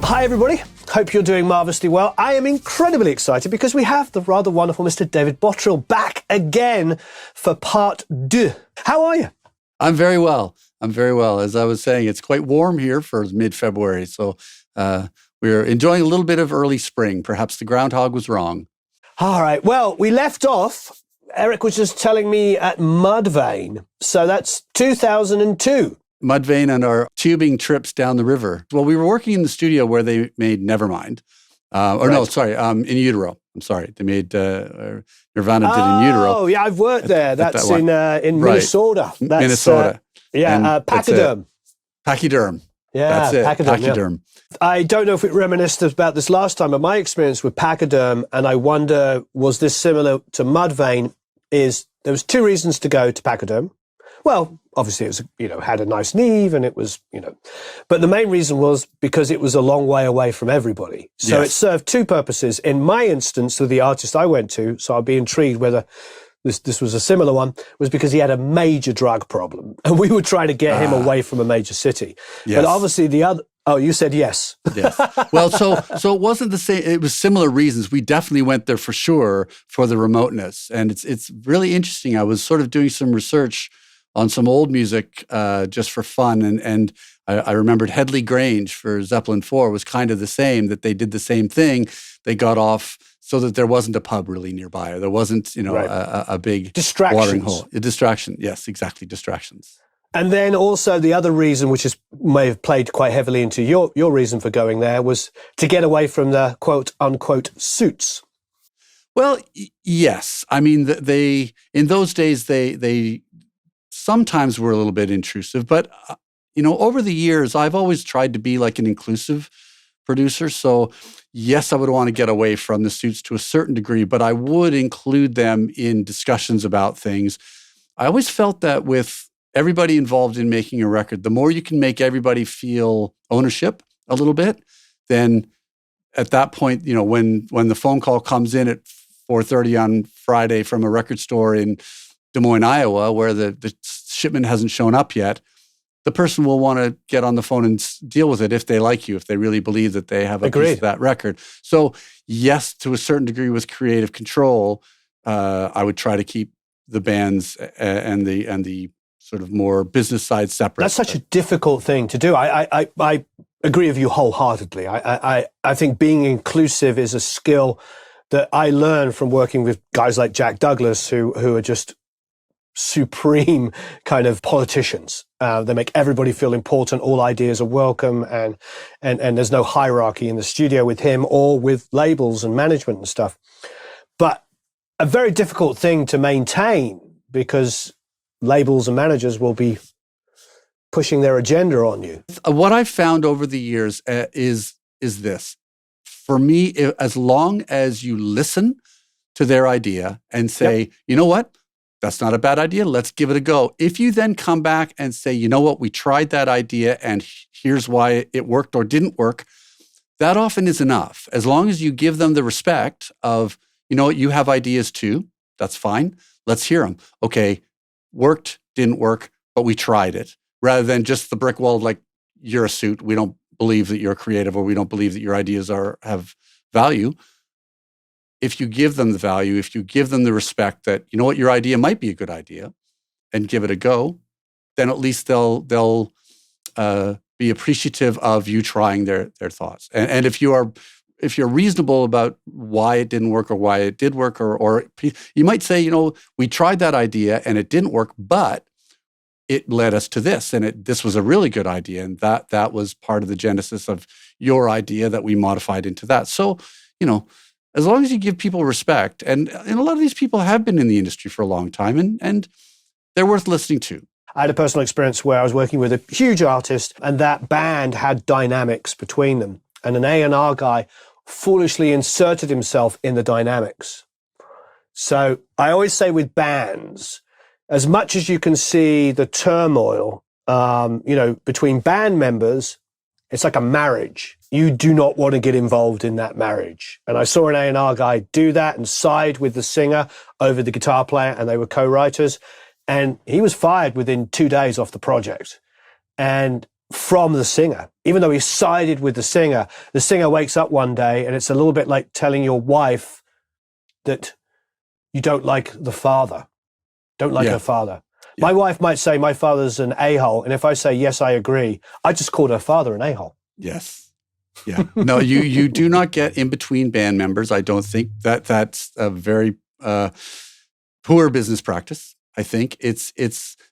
Hi, everybody. Hope you're doing marvellously well. I am incredibly excited because we have the rather wonderful Mr. David Bottrill back again for part 2. How are you? I'm very well. As I was saying, it's quite warm here for mid-February, so we're enjoying a little bit of early spring. Perhaps the groundhog was wrong. All right. Well, we left off, Eric was just telling me, at Mudvayne. So that's 2002. Mudvayne and our tubing trips down the river. Well, we were working in the studio where they made Nevermind. In Utero. I'm sorry. They made Nirvana did In Utero. Oh, yeah, I've worked there. That's in Minnesota. That's, Minnesota. Pachyderm. Pachyderm. Yeah, that's it. Pachyderm. Yeah. I don't know if we reminisced about this last time, but my experience with Pachyderm, and I wonder, was this similar to Mudvayne, is there was 2 reasons to go to Pachyderm. Well, obviously it was, had a nice neve and it was, but the main reason was because it was a long way away from everybody. So It served 2 purposes. In my instance, with the artist I went to, so I'd be intrigued whether this was a similar one, was because he had a major drug problem and we were trying to get him away from a major city. Yes. But obviously the other, you said yes. Yes. Well, so it wasn't the same. It was similar reasons. We definitely went there for sure for the remoteness. And it's really interesting. I was sort of doing some research on some old music just for fun. And I remembered Headley Grange for Zeppelin 4 was kind of the same, that they did the same thing. They got off so that there wasn't a pub really nearby, or there wasn't, a big watering hole. A distraction. Yes, exactly. Distractions. And then also the other reason, which may have played quite heavily into your reason for going there, was to get away from the quote unquote suits. Well, yes. I mean, they in those days, they sometimes were a little bit intrusive, but over the years, I've always tried to be like an inclusive producer. So yes, I would want to get away from the suits to a certain degree, but I would include them in discussions about things. I always felt that with everybody involved in making a record, the more you can make everybody feel ownership a little bit, then at that point, when the phone call comes in at 4:30 on Friday from a record store in Des Moines, Iowa, where the shipment hasn't shown up yet, the person will want to get on the phone and deal with it if they like you, if they really believe that they have a piece of that record. So yes, to a certain degree with creative control, I would try to keep the bands and the sort of more business side separate. That's such a difficult thing to do. I agree with you wholeheartedly. I think being inclusive is a skill that I learned from working with guys like Jack Douglas, who are just supreme kind of politicians. They make everybody feel important. All ideas are welcome, and there's no hierarchy in the studio with him or with labels and management and stuff. But a very difficult thing to maintain, because labels and managers will be pushing their agenda on you. What I've found over the years is this. For me, as long as you listen to their idea and say, you know what? That's not a bad idea. Let's give it a go. If you then come back and say, you know what, we tried that idea and here's why it worked or didn't work, that often is enough. As long as you give them the respect of, you have ideas too. That's fine. Let's hear them. Okay, worked, didn't work, but we tried it. Rather than just the brick wall of like, you're a suit. We don't believe that you're creative, or we don't believe that your ideas have value. If you give them the value, if you give them the respect that, your idea might be a good idea, and give it a go, then at least they'll be appreciative of you trying their thoughts. And if you're reasonable about why it didn't work or why it did work, or you might say, we tried that idea and it didn't work, but it led us to this, and this was a really good idea, and that was part of the genesis of your idea that we modified into that. So, as long as you give people respect, and a lot of these people have been in the industry for a long time, and they're worth listening to. I had a personal experience where I was working with a huge artist, and that band had dynamics between them, and an A&R guy foolishly inserted himself in the dynamics. So I always say with bands, as much as you can see the turmoil, between band members, it's like a marriage. You do not want to get involved in that marriage. And I saw an A&R guy do that and side with the singer over the guitar player, and they were co-writers. And he was fired within 2 days off the project. And from the singer. Even though he sided with the singer wakes up one day, and it's a little bit like telling your wife that you don't like the father, don't like her father. My wife might say my father's an a-hole, and if I say yes, I agree, I just called her father an a-hole. Yes. Yeah. No, you do not get in between band members. I don't think that's a very poor business practice. I think it's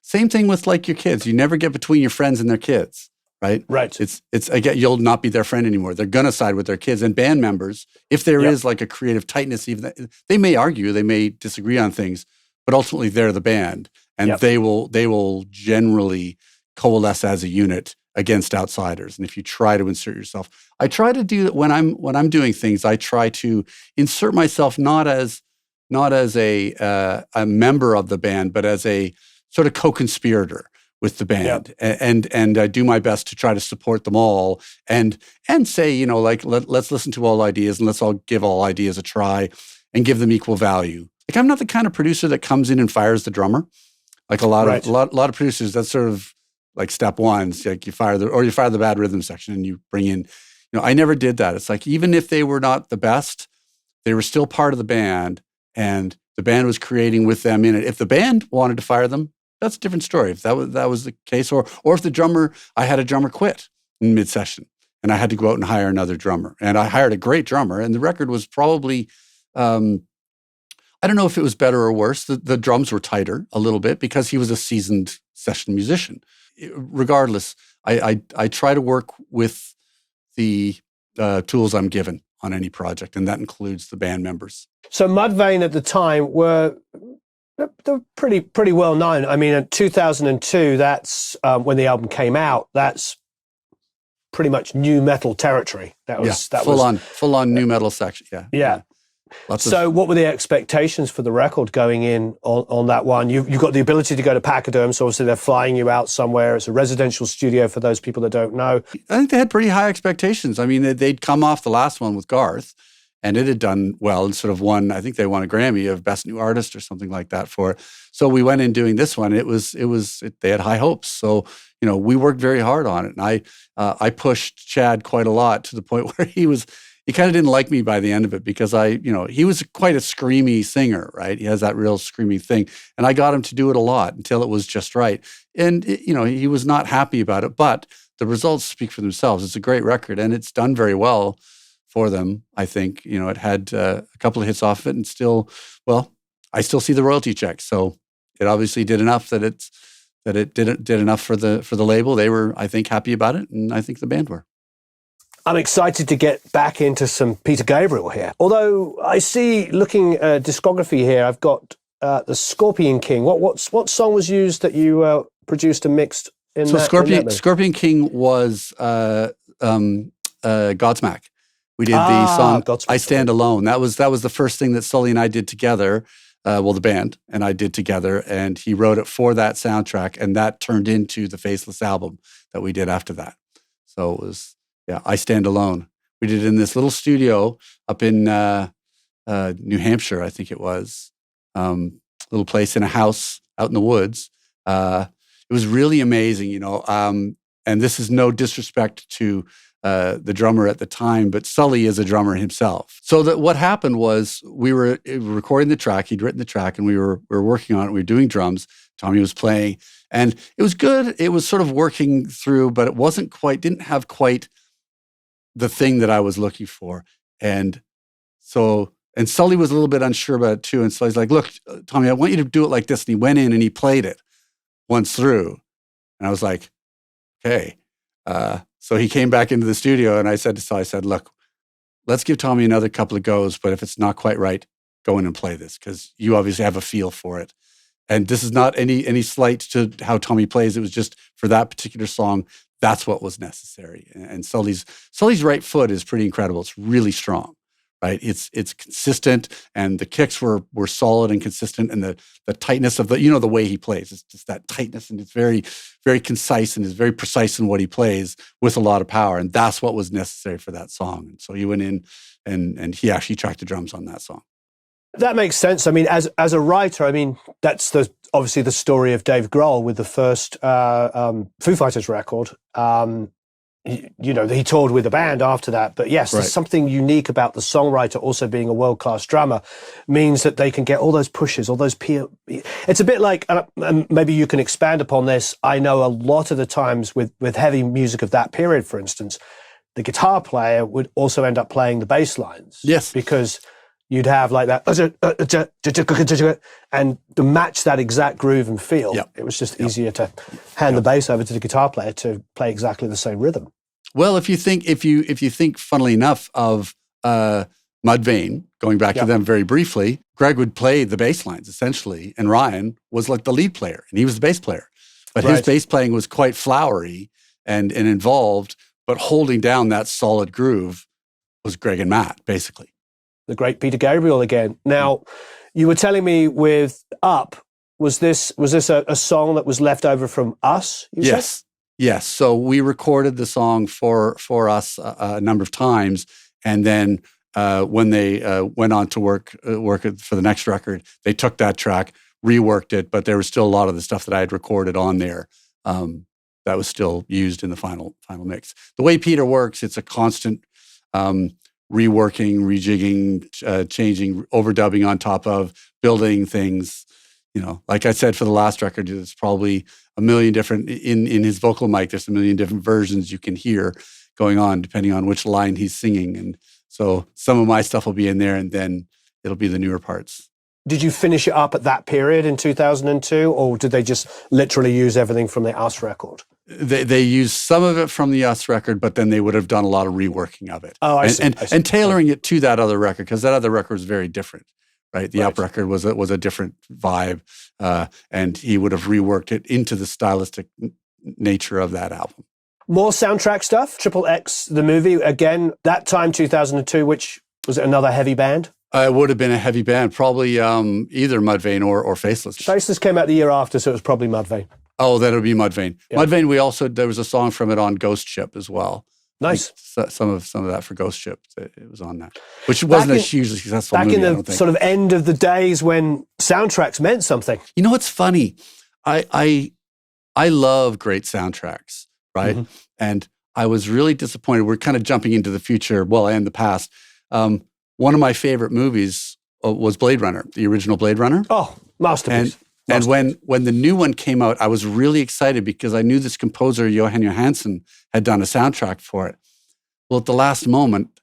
same thing with like your kids. You never get between your friends and their kids, right? Right. It's again, you'll not be their friend anymore. They're gonna side with their kids. And band members, if there is like a creative tightness, even they may argue, they may disagree on things, but ultimately they're the band, and they will generally coalesce as a unit against outsiders. And if you try to insert yourself, I try to do that when I'm doing things. I try to insert myself not as a member of the band, but as a sort of co-conspirator with the band, and I do my best to try to support them all, and say, you know, like let's listen to all ideas, and let's all give all ideas a try, and give them equal value. Like, I'm not the kind of producer that comes in and fires the drummer. Like a lot of producers, that's sort of like step one. It's like you fire the bad rhythm section and you bring in, you know, I never did that. It's like, even if they were not the best, they were still part of the band, and the band was creating with them in it. If the band wanted to fire them, that's a different story. If that was the case, or if I had a drummer quit in mid-session and I had to go out and hire another drummer, and I hired a great drummer, and the record was probably, I don't know if it was better or worse. The drums were tighter a little bit because he was a seasoned session musician. Regardless, I try to work with the tools I'm given on any project, and that includes the band members. So Mudvayne at the time they're pretty well known. I mean, in 2002, that's when the album came out. That's pretty much new metal territory. That was full on new metal section. Yeah. So what were the expectations for the record going in on that one? You've got the ability to go to Pachyderm, so obviously they're flying you out somewhere. It's a residential studio for those people that don't know. I think they had pretty high expectations. I mean, they'd come off the last one with Garth, and it had done well and sort of won, I think they won a Grammy of Best New Artist or something like that for it. So we went in doing this one. They had high hopes. So, you know, we worked very hard on it. And I pushed Chad quite a lot, to the point where he kind of didn't like me by the end of it, because he was quite a screamy singer, right? He has that real screamy thing. And I got him to do it a lot until it was just right. And, he was not happy about it, but the results speak for themselves. It's a great record, and it's done very well for them. I think, it had a couple of hits off of it, and still, I still see the royalty check. So it obviously did enough that it did enough for the label. They were, I think, happy about it, and I think the band were. I'm excited to get back into some Peter Gabriel here. Although I see, looking at discography here, I've got the Scorpion King. What song was used that you produced and mixed in that? So Scorpion King was Godsmack. We did the song Godsmack. I Stand Alone. That was the first thing that Sully and I did together. The band and I did together, and he wrote it for that soundtrack, and that turned into the Faceless album that we did after that. So it was, I Stand Alone. We did it in this little studio up in New Hampshire, I think it was. Little place in a house out in the woods. It was really amazing, and this is no disrespect to the drummer at the time, but Sully is a drummer himself. So that what happened was, we were recording the track. He'd written the track, and we were working on it. We were doing drums. Tommy was playing, and it was good. It was sort of working through, but it didn't have quite the thing that I was looking for. And Sully was a little bit unsure about it too. And Sully's like, "Look, Tommy, I want you to do it like this." And he went in and he played it once through. And I was like, okay. So he came back into the studio, and I said to Sully, "Look, let's give Tommy another couple of goes, but if it's not quite right, go in and play this, because you obviously have a feel for it. And this is not any slight to how Tommy plays. It was just for that particular song, that's what was necessary." And Sully's right foot is pretty incredible. It's really strong, right? It's consistent, and the kicks were solid and consistent, and the tightness of the way he plays. It's just that tightness, and it's very, very concise, and is very precise in what he plays with a lot of power. And that's what was necessary for that song. And so he went in and he actually tracked the drums on that song. That makes sense. I mean, as a writer, I mean, that's obviously the story of Dave Grohl with the first Foo Fighters record. He toured with a band after that. But yes, there's something unique about the songwriter also being a world-class drummer, means that they can get all those pushes, all those It's a bit like, and maybe you can expand upon this. I know a lot of the times with heavy music of that period, for instance, the guitar player would also end up playing the bass lines. Yes. Because you'd have like that, and to match that exact groove and feel, it was just easier to hand the bass over to the guitar player to play exactly the same rhythm. Well, if you think, funnily enough, of Mudvayne, going back to them very briefly, Greg would play the bass lines essentially, and Ryan was like the lead player, and he was the bass player. But his bass playing was quite flowery and involved, but holding down that solid groove was Greg and Matt, basically. The great Peter Gabriel again. Now, you were telling me with Up, was this a song that was left over from Us? Yes. Yes. So we recorded the song for us a number of times. And then when they went on to work for the next record, they took that track, reworked it, but there was still a lot of the stuff that I had recorded on there that was still used in the final mix. The way Peter works, it's a constant reworking, rejigging, changing, overdubbing on top of, building things. Like I said, for the last record, there's probably a million different, in his vocal mic, there's a million different versions you can hear going on depending on which line he's singing. And so some of my stuff will be in there, and then it'll be the newer parts. Did you finish it up at that period in 2002, or did they just literally use everything from the Us record? They used some of it from the Us record, but then they would have done a lot of reworking of it. Oh, I see. And tailoring it to that other record, because that other record was very different, right? The Up record was a different vibe, and he would have reworked it into the stylistic nature of that album. More soundtrack stuff. Triple X, the movie, again, that time, 2002, which was it another heavy band? It would have been a heavy band, probably either Mudvayne or Faceless. Faceless came out the year after, so it was probably Mudvayne. Oh, that would be Mudvayne. Yeah. Mudvayne, there was a song from it on Ghost Ship as well. Nice. Some of that for Ghost Ship, it was on that, which wasn't a hugely successful movie. Back in the sort of end of the days when soundtracks meant something. You know what's funny? I love great soundtracks, right? Mm-hmm. And I was really disappointed. We're kind of jumping into the future, and the past. One of my favorite movies was Blade Runner, the original Blade Runner. Oh, masterpiece. And when the new one came out, I was really excited because I knew this composer, Johan Johansson, had done a soundtrack for it. Well, at the last moment,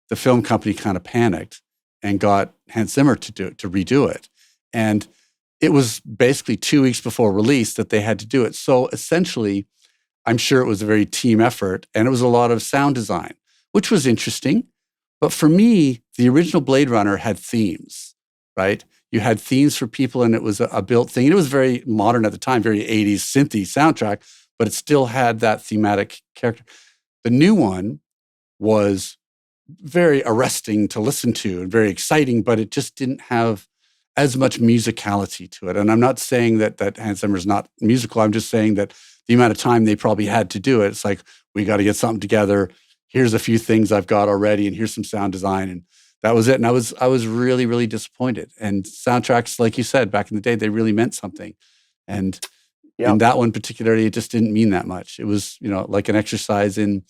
the film company kind of panicked and got Hans Zimmer to redo it. And it was basically 2 weeks before release that they had to do it. So essentially, I'm sure it was a very team effort, and it was a lot of sound design, which was interesting. But for me, the original Blade Runner had themes, right? You had themes for people, and it was a built thing. And it was very modern at the time, very 80s synthy soundtrack, but it still had that thematic character. The new one was very arresting to listen to and very exciting, but it just didn't have as much musicality to it. And I'm not saying that Hans Zimmer's not musical. I'm just saying that the amount of time they probably had to do it, it's like, we got to get something together. Here's a few things I've got already, and here's some sound design. And that was it. And I was really, really disappointed. And soundtracks, like you said, back in the day, they really meant something. And in that one particularly, it just didn't mean that much. It was, like an exercise in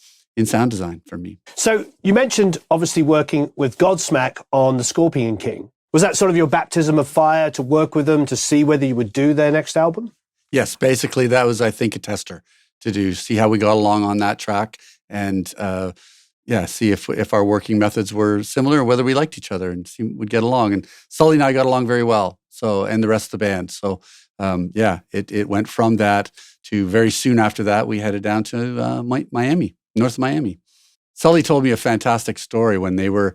sound design for me. So you mentioned obviously working with Godsmack on The Scorpion King. Was that sort of your baptism of fire to work with them to see whether you would do their next album? Yes, basically that was, I think, a tester to see how we got along on that track, and see if our working methods were similar, or whether we liked each other and would get along. And Sully and I got along very well. So, and the rest of the band. So, it went from that to very soon after that we headed down to Miami, North Miami. Sully told me a fantastic story when they were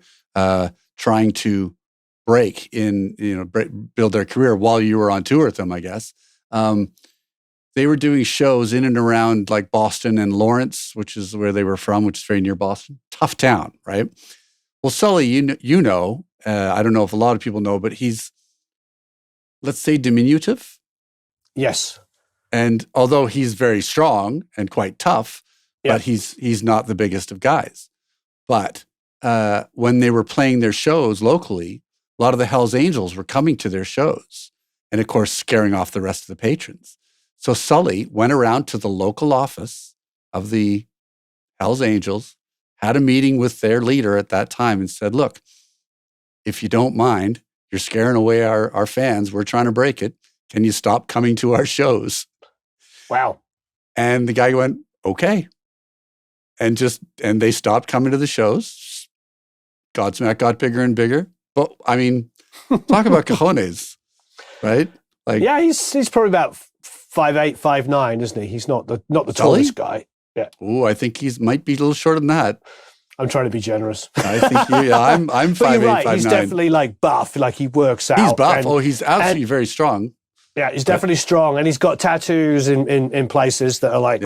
trying to build their career while you were on tour with them, I guess. They were doing shows in and around like Boston and Lawrence, which is where they were from, which is very near Boston. Tough town, right? Well, Sully, I don't know if a lot of people know, but he's, let's say, diminutive. Yes. And although he's very strong and quite tough, but he's not the biggest of guys. But when they were playing their shows locally, a lot of the Hells Angels were coming to their shows. and of course, scaring off the rest of the patrons. So Sully went around to the local office of the Hells Angels, had a meeting with their leader at that time and said, look, if you don't mind, you're scaring away our fans. We're trying to break it. Can you stop coming to our shows? Wow. And the guy went, okay. And they stopped coming to the shows. Godsmack got bigger and bigger. But I mean, talk about cojones, right? Like, yeah, he's probably about 5'8", 5'9", isn't he? He's not the tallest guy. Yeah. Oh, I think might be a little shorter than that. I'm trying to be generous. I think I'm 5'8", 5'9". He's definitely like buff, like he works out. He's buff. He's absolutely very strong. Yeah, he's definitely strong, and he's got tattoos in places that are like,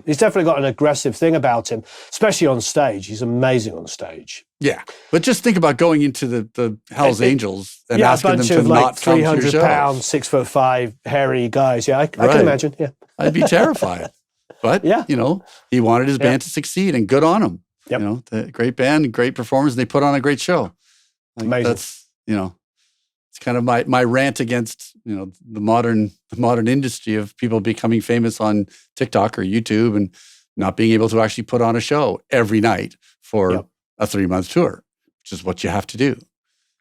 he's definitely got an aggressive thing about him, especially on stage. He's amazing on stage. Yeah, but just think about going into the Hells Angels and asking them to not come to your show. 300-pound, 6'5", hairy guys. Yeah, I can imagine. Yeah, I'd be terrified. But he wanted his band to succeed, and good on him. Yep. The great band, great performers, and they put on a great show. Amazing. That's it's kind of my rant against the modern industry of people becoming famous on TikTok or YouTube and not being able to actually put on a show every night for a 3-month tour, which is what you have to do.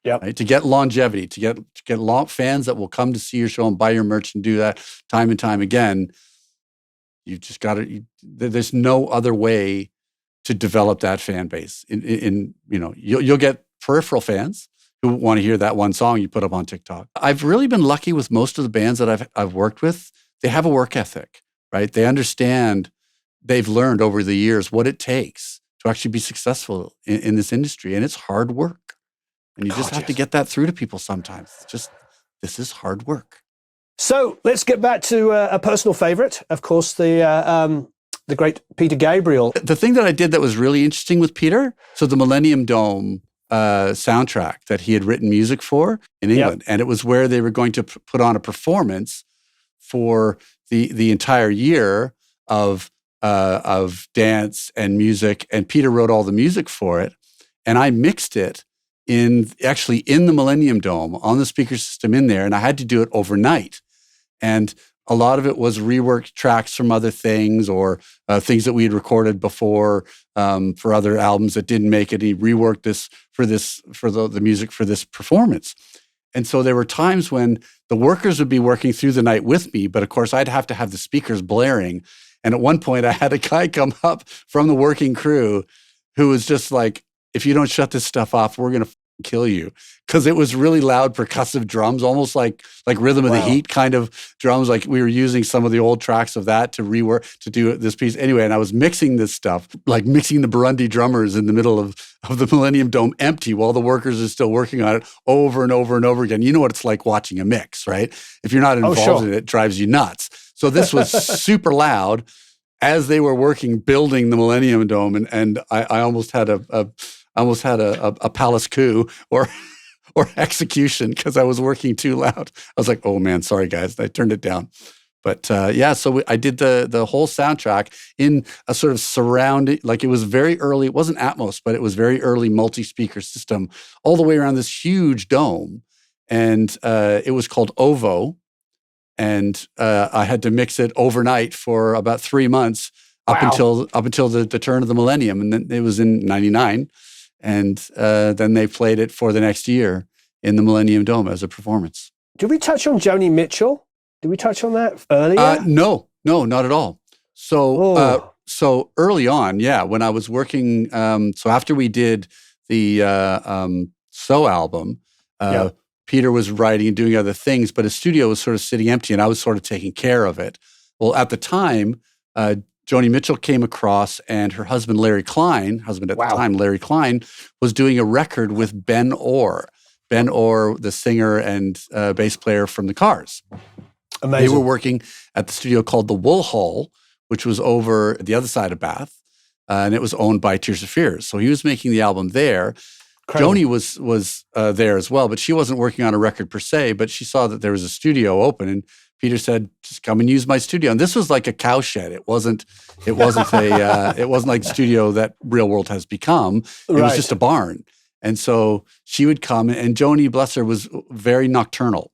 Yeah. Right? To get longevity, to get fans that will come to see your show and buy your merch and do that time and time again. You just got to. There's no other way to develop that fan base. You'll get peripheral fans who want to hear that one song you put up on TikTok. I've really been lucky with most of the bands that I've worked with. They have a work ethic, right? They understand. They've learned over the years what it takes to actually be successful in this industry, and it's hard work. And you just have to get that through to people sometimes. This is hard work. So let's get back to a personal favorite, of course, the great Peter Gabriel. The thing that I did that was really interesting with Peter, so the Millennium Dome soundtrack that he had written music for in England, and it was where they were going to put on a performance for the entire year of dance and music, and Peter wrote all the music for it, and I mixed it in the Millennium Dome on the speaker system in there, and I had to do it overnight. And a lot of it was reworked tracks from other things or things that we had recorded before for other albums that didn't make it. He reworked this for the music for this performance. And so there were times when the workers would be working through the night with me, but of course I'd have to have the speakers blaring. And at one point I had a guy come up from the working crew who was just like, if you don't shut this stuff off, we're going to kill you. Because it was really loud percussive drums, almost like Rhythm of the Heat kind of drums. Like we were using some of the old tracks of that to rework, to do this piece. Anyway, and I was mixing this stuff, like mixing the Burundi drummers in the middle of the Millennium Dome empty while the workers are still working on it over and over and over again. You know what it's like watching a mix, right? If you're not involved in it, it drives you nuts. So this was super loud as they were working, building the Millennium Dome. And I almost had a palace coup or execution because I was working too loud. I was like, oh man, sorry guys. I turned it down. But so I did the whole soundtrack in a sort of surrounding, like it was very early. It wasn't Atmos, but it was very early multi-speaker system all the way around this huge dome. And it was called OVO. And I had to mix it overnight for about 3 months up until the turn of the millennium. And then it was in 99. And then they played it for the next year in the Millennium Dome as a performance. Did we touch on Joni Mitchell? Did we touch on that earlier? No, not at all. So early on, when I was working, so after we did the So album, Peter was writing and doing other things, but his studio was sort of sitting empty, and I was sort of taking care of it. Well, at the time, Joni Mitchell came across, and her husband, Larry Klein, the time, Larry Klein, was doing a record with Ben Orr. Ben Orr, the singer and bass player from the Cars. Amazing. They were working at the studio called the Wool Hall, which was over the other side of Bath, and it was owned by Tears for Fears. So he was making the album there. Incredible. Joni was there as well, but she wasn't working on a record per se, but she saw that there was a studio open, and Peter said, just come and use my studio. And this was like a cowshed. It wasn't like the studio that Real World has become. It was just a barn. And so she would come, and Joni, bless her, was very nocturnal.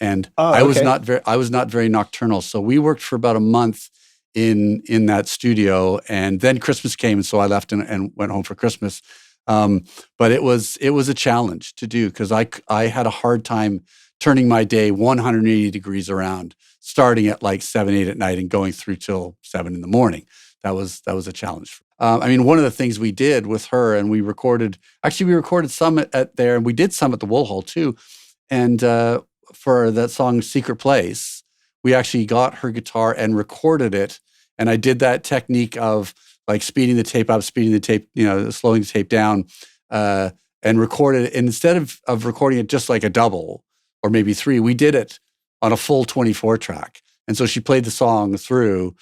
And Oh, I was okay. not very nocturnal. So we worked for about a month in that studio, and then Christmas came, and so I left and went home for Christmas. But it was a challenge to do because I had a hard time turning my day 180 degrees around, starting at like 7, 8 at night and going through till 7 in the morning. That was a challenge. I mean, one of the things we did with her, and we recorded some at there, and we did some at the Wool Hall too. And for that song "Secret Place," we actually got her guitar and recorded it. And I did that technique of like speeding the tape up, speeding the tape, slowing the tape down, and recorded it. And instead of recording it just like a double or maybe 3, we did it on a full 24 track. And so she played the song through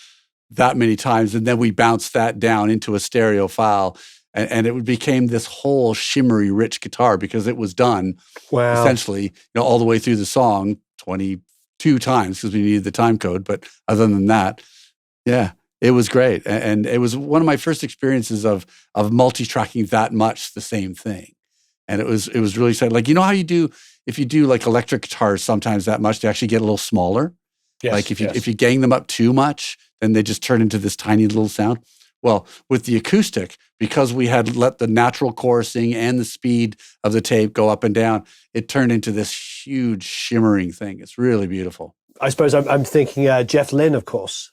that many times, and then we bounced that down into a stereo file, and it became this whole shimmery, rich guitar because it was done essentially, all the way through the song 22 times because we needed the time code. But other than that, yeah, it was great, and it was one of my first experiences of multi-tracking that much the same thing, and it was really exciting. Like how you do if you do like electric guitars sometimes that much, they actually get a little smaller. Yes, like if you gang them up too much, then they just turn into this tiny little sound. Well, with the acoustic, because we had let the natural chorusing and the speed of the tape go up and down, it turned into this huge shimmering thing. It's really beautiful. I suppose I'm thinking Jeff Lynne, of course.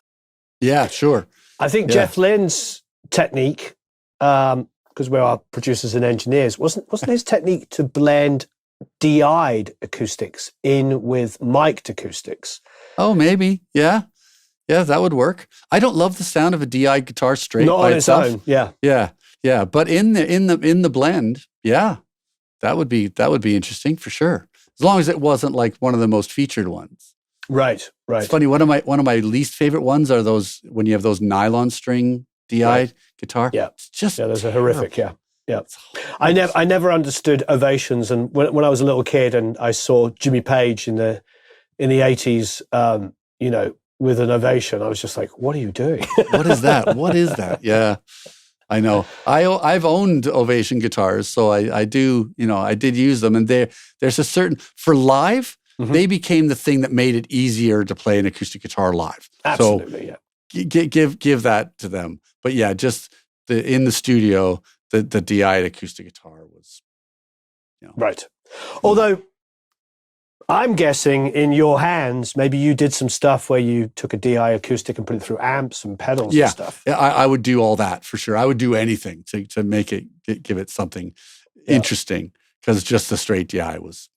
Yeah, sure. I think Jeff Lynne's technique, because we're our producers and engineers, wasn't his technique to blend DI'd acoustics in with mic'd acoustics? Oh, maybe. Yeah. Yeah, that would work. I don't love the sound of a DI guitar straight Not by on itself. its own. Yeah. Yeah. Yeah. But in the blend, yeah, that would be interesting for sure. As long as it wasn't like one of the most featured ones. Right. It's funny. One of my least favorite ones are those when you have those nylon string DI guitar. Yeah. It's just those are horrific. Yeah. Yeah. I never understood ovations, and when I was a little kid and I saw Jimmy Page in the 80s, with an ovation, I was just like, what are you doing? What is that? What is that? Yeah, I know. I've owned Ovation guitars, so I do, I did use them. And there's a certain, for live, they became the thing that made it easier to play an acoustic guitar live. Absolutely, so give that to them. But yeah, just in the studio, the DI acoustic guitar was, Right. Although, I'm guessing in your hands, maybe you did some stuff where you took a DI acoustic and put it through amps and pedals and stuff. Yeah, I would do all that for sure. I would do anything to make it, give it something interesting, because just the straight DI was,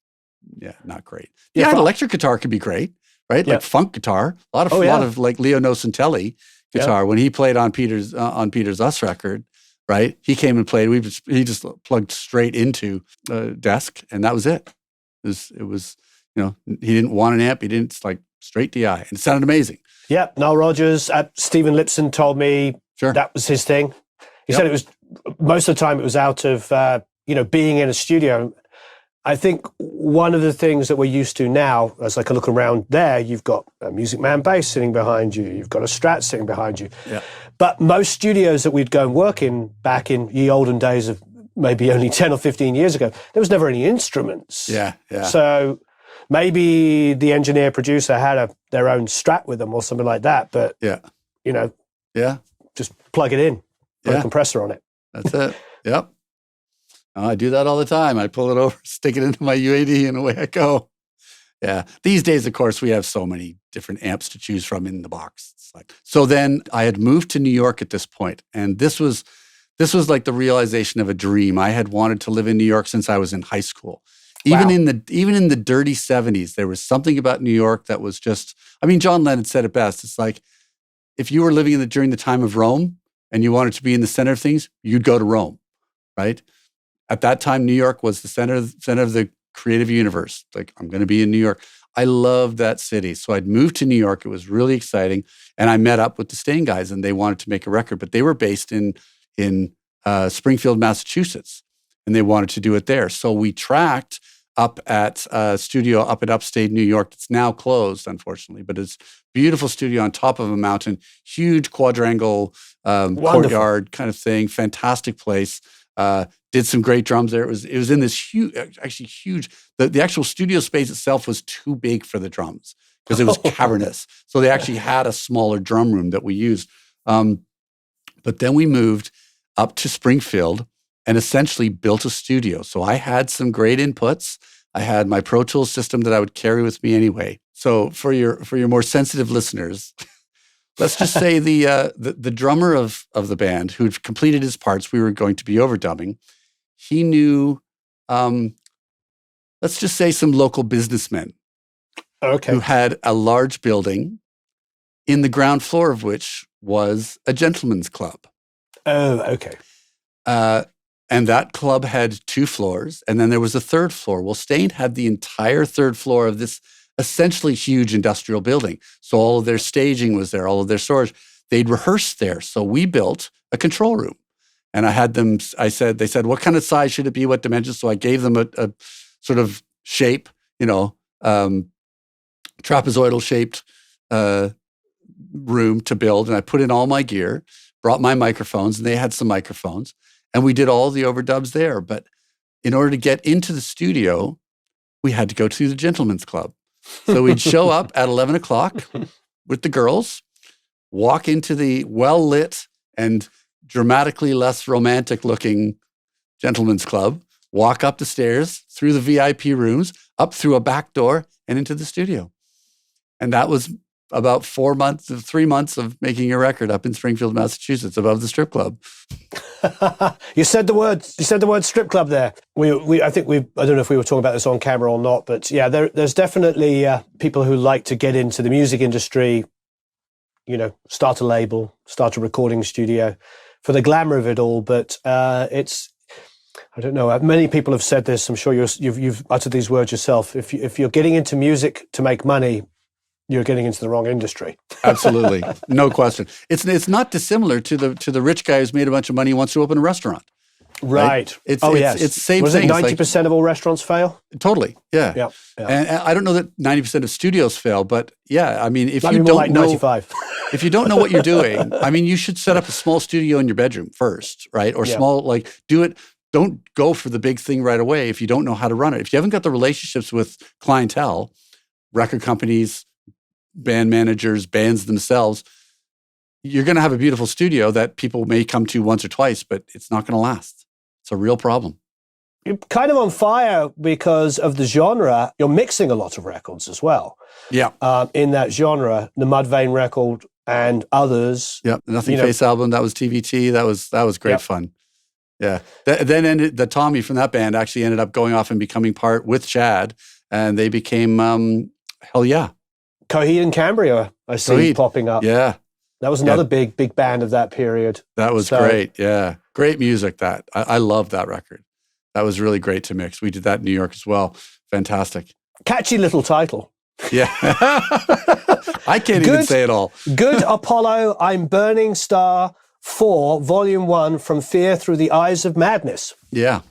not great. Yeah, an electric guitar could be great, right? Like funk guitar. A lot of like Leo Nocentelli guitar when he played on Peter's Us record, right? He came and played. He just plugged straight into a desk, and that was it. It was. He didn't want an amp. He didn't. It's like straight DI, and it sounded amazing. Yeah, Nile Rodgers, Stephen Lipson told me that was his thing. He said it was most of the time it was out of being in a studio. I think one of the things that we're used to now, as I look around there, you've got a Music Man bass sitting behind you, you've got a Strat sitting behind you. Yeah. But most studios that we'd go and work in back in the olden days of maybe only 10 or 15 years ago, there was never any instruments. Yeah. So maybe the engineer producer had their own Strat with them or something like that, but just plug it in, put a compressor on it. That's it. Yep. I do that all the time. I pull it over, stick it into my UAD, and away I go. Yeah. These days, of course, we have so many different amps to choose from in the box. So then I had moved to New York at this point, and this was like the realization of a dream. I had wanted to live in New York since I was in high school. Even in the dirty 70s, there was something about New York that was just, John Lennon said it best. It's like, if you were living during the time of Rome and you wanted to be in the center of things, you'd go to Rome, right? At that time, New York was the center of the creative universe. Like, I'm going to be in New York. I loved that city. So I'd moved to New York. It was really exciting. And I met up with the Stain guys, and they wanted to make a record, but they were based in Springfield, Massachusetts, and they wanted to do it there. So we tracked up at a studio up in upstate New York. It's now closed, unfortunately, but it's a beautiful studio on top of a mountain, huge quadrangle courtyard kind of thing, fantastic place. Did some great drums there. It was in this huge, actually huge. The actual studio space itself was too big for the drums because it was cavernous. So they actually had a smaller drum room that we used. But then we moved up to Springfield and essentially built a studio. So I had some great inputs. I had my Pro Tools system that I would carry with me anyway. So for your more sensitive listeners, let's just say the drummer of the band who'd completed his parts, we were going to be overdubbing. He knew, let's just say, some local businessmen who had a large building, in the ground floor of which was a gentleman's club. Oh, okay. And that club had 2 floors, and then there was a 3rd floor. Well, Staind had the entire 3rd floor of this essentially huge industrial building. So all of their staging was there, all of their storage. They'd rehearse there. So we built a control room. And I had them, they said, what kind of size should it be? What dimensions? So I gave them a sort of shape, trapezoidal shaped room to build. And I put in all my gear, brought my microphones, and they had some microphones. And we did all the overdubs there. But in order to get into the studio, we had to go to the gentleman's club. So we'd show up at 11 o'clock with the girls, walk into the well-lit and dramatically less romantic-looking gentleman's club, walk up the stairs, through the VIP rooms, up through a back door, and into the studio. And that was about 3 months of making a record up in Springfield, Massachusetts, above the strip club. You said the word strip club there. I don't know if we were talking about this on camera or not, but yeah, there's definitely people who like to get into the music industry, start a label, start a recording studio for the glamour of it all. But it's, I don't know, many people have said this. I'm sure you've uttered these words yourself. If you're getting into music to make money, you're getting into the wrong industry. Absolutely. No question. It's not dissimilar to the rich guy who's made a bunch of money and wants to open a restaurant. Right. It's the same Was thing. it 90% of all restaurants fail? Totally. Yeah. Yeah. And I don't know that 90% of studios fail, but yeah, I mean, if you more don't like know 95. if you don't know what you're doing, I mean, you should set up a small studio in your bedroom first, right? Or do it. Don't go for the big thing right away if you don't know how to run it. If you haven't got the relationships with clientele, record companies, band managers, bands themselves, you're going to have a beautiful studio that people may come to once or twice, but it's not going to last. It's a real problem. You're kind of on fire because of the genre. You're mixing a lot of records as well. Yeah. In that genre, the Mudvayne record and others. Yeah. The Nothing Face album, that was TVT. That was great fun. Yeah. The Tommy from that band actually ended up going off and becoming part with Chad, and they became Hell Yeah. Coheed and Cambria, I see popping up. Yeah. That was another big band of that period. That was great. Yeah. Great music. I love that record. That was really great to mix. We did that in New York as well. Fantastic. Catchy little title. Yeah. I can't even say it all. Good Apollo, I'm Burning Star 4, Volume 1, From Fear Through the Eyes of Madness. Yeah.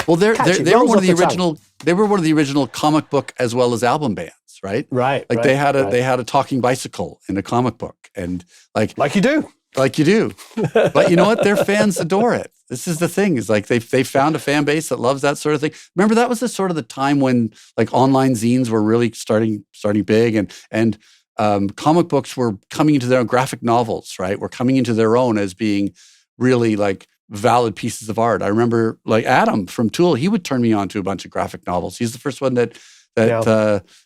Well, they were one of the original. They were one of the original comic book as well as album bands. Right? Right. Like they had a talking bicycle in a comic book, and like you do. But you know what? Their fans adore it. This is the thing, is like they found a fan base that loves that sort of thing. Remember, that was the sort of the time when like online zines were really starting big, and comic books were coming into their own, graphic novels, right? Were coming into their own as being really like valid pieces of art. I remember like Adam from Tool, he would turn me on to a bunch of graphic novels. He's the first one that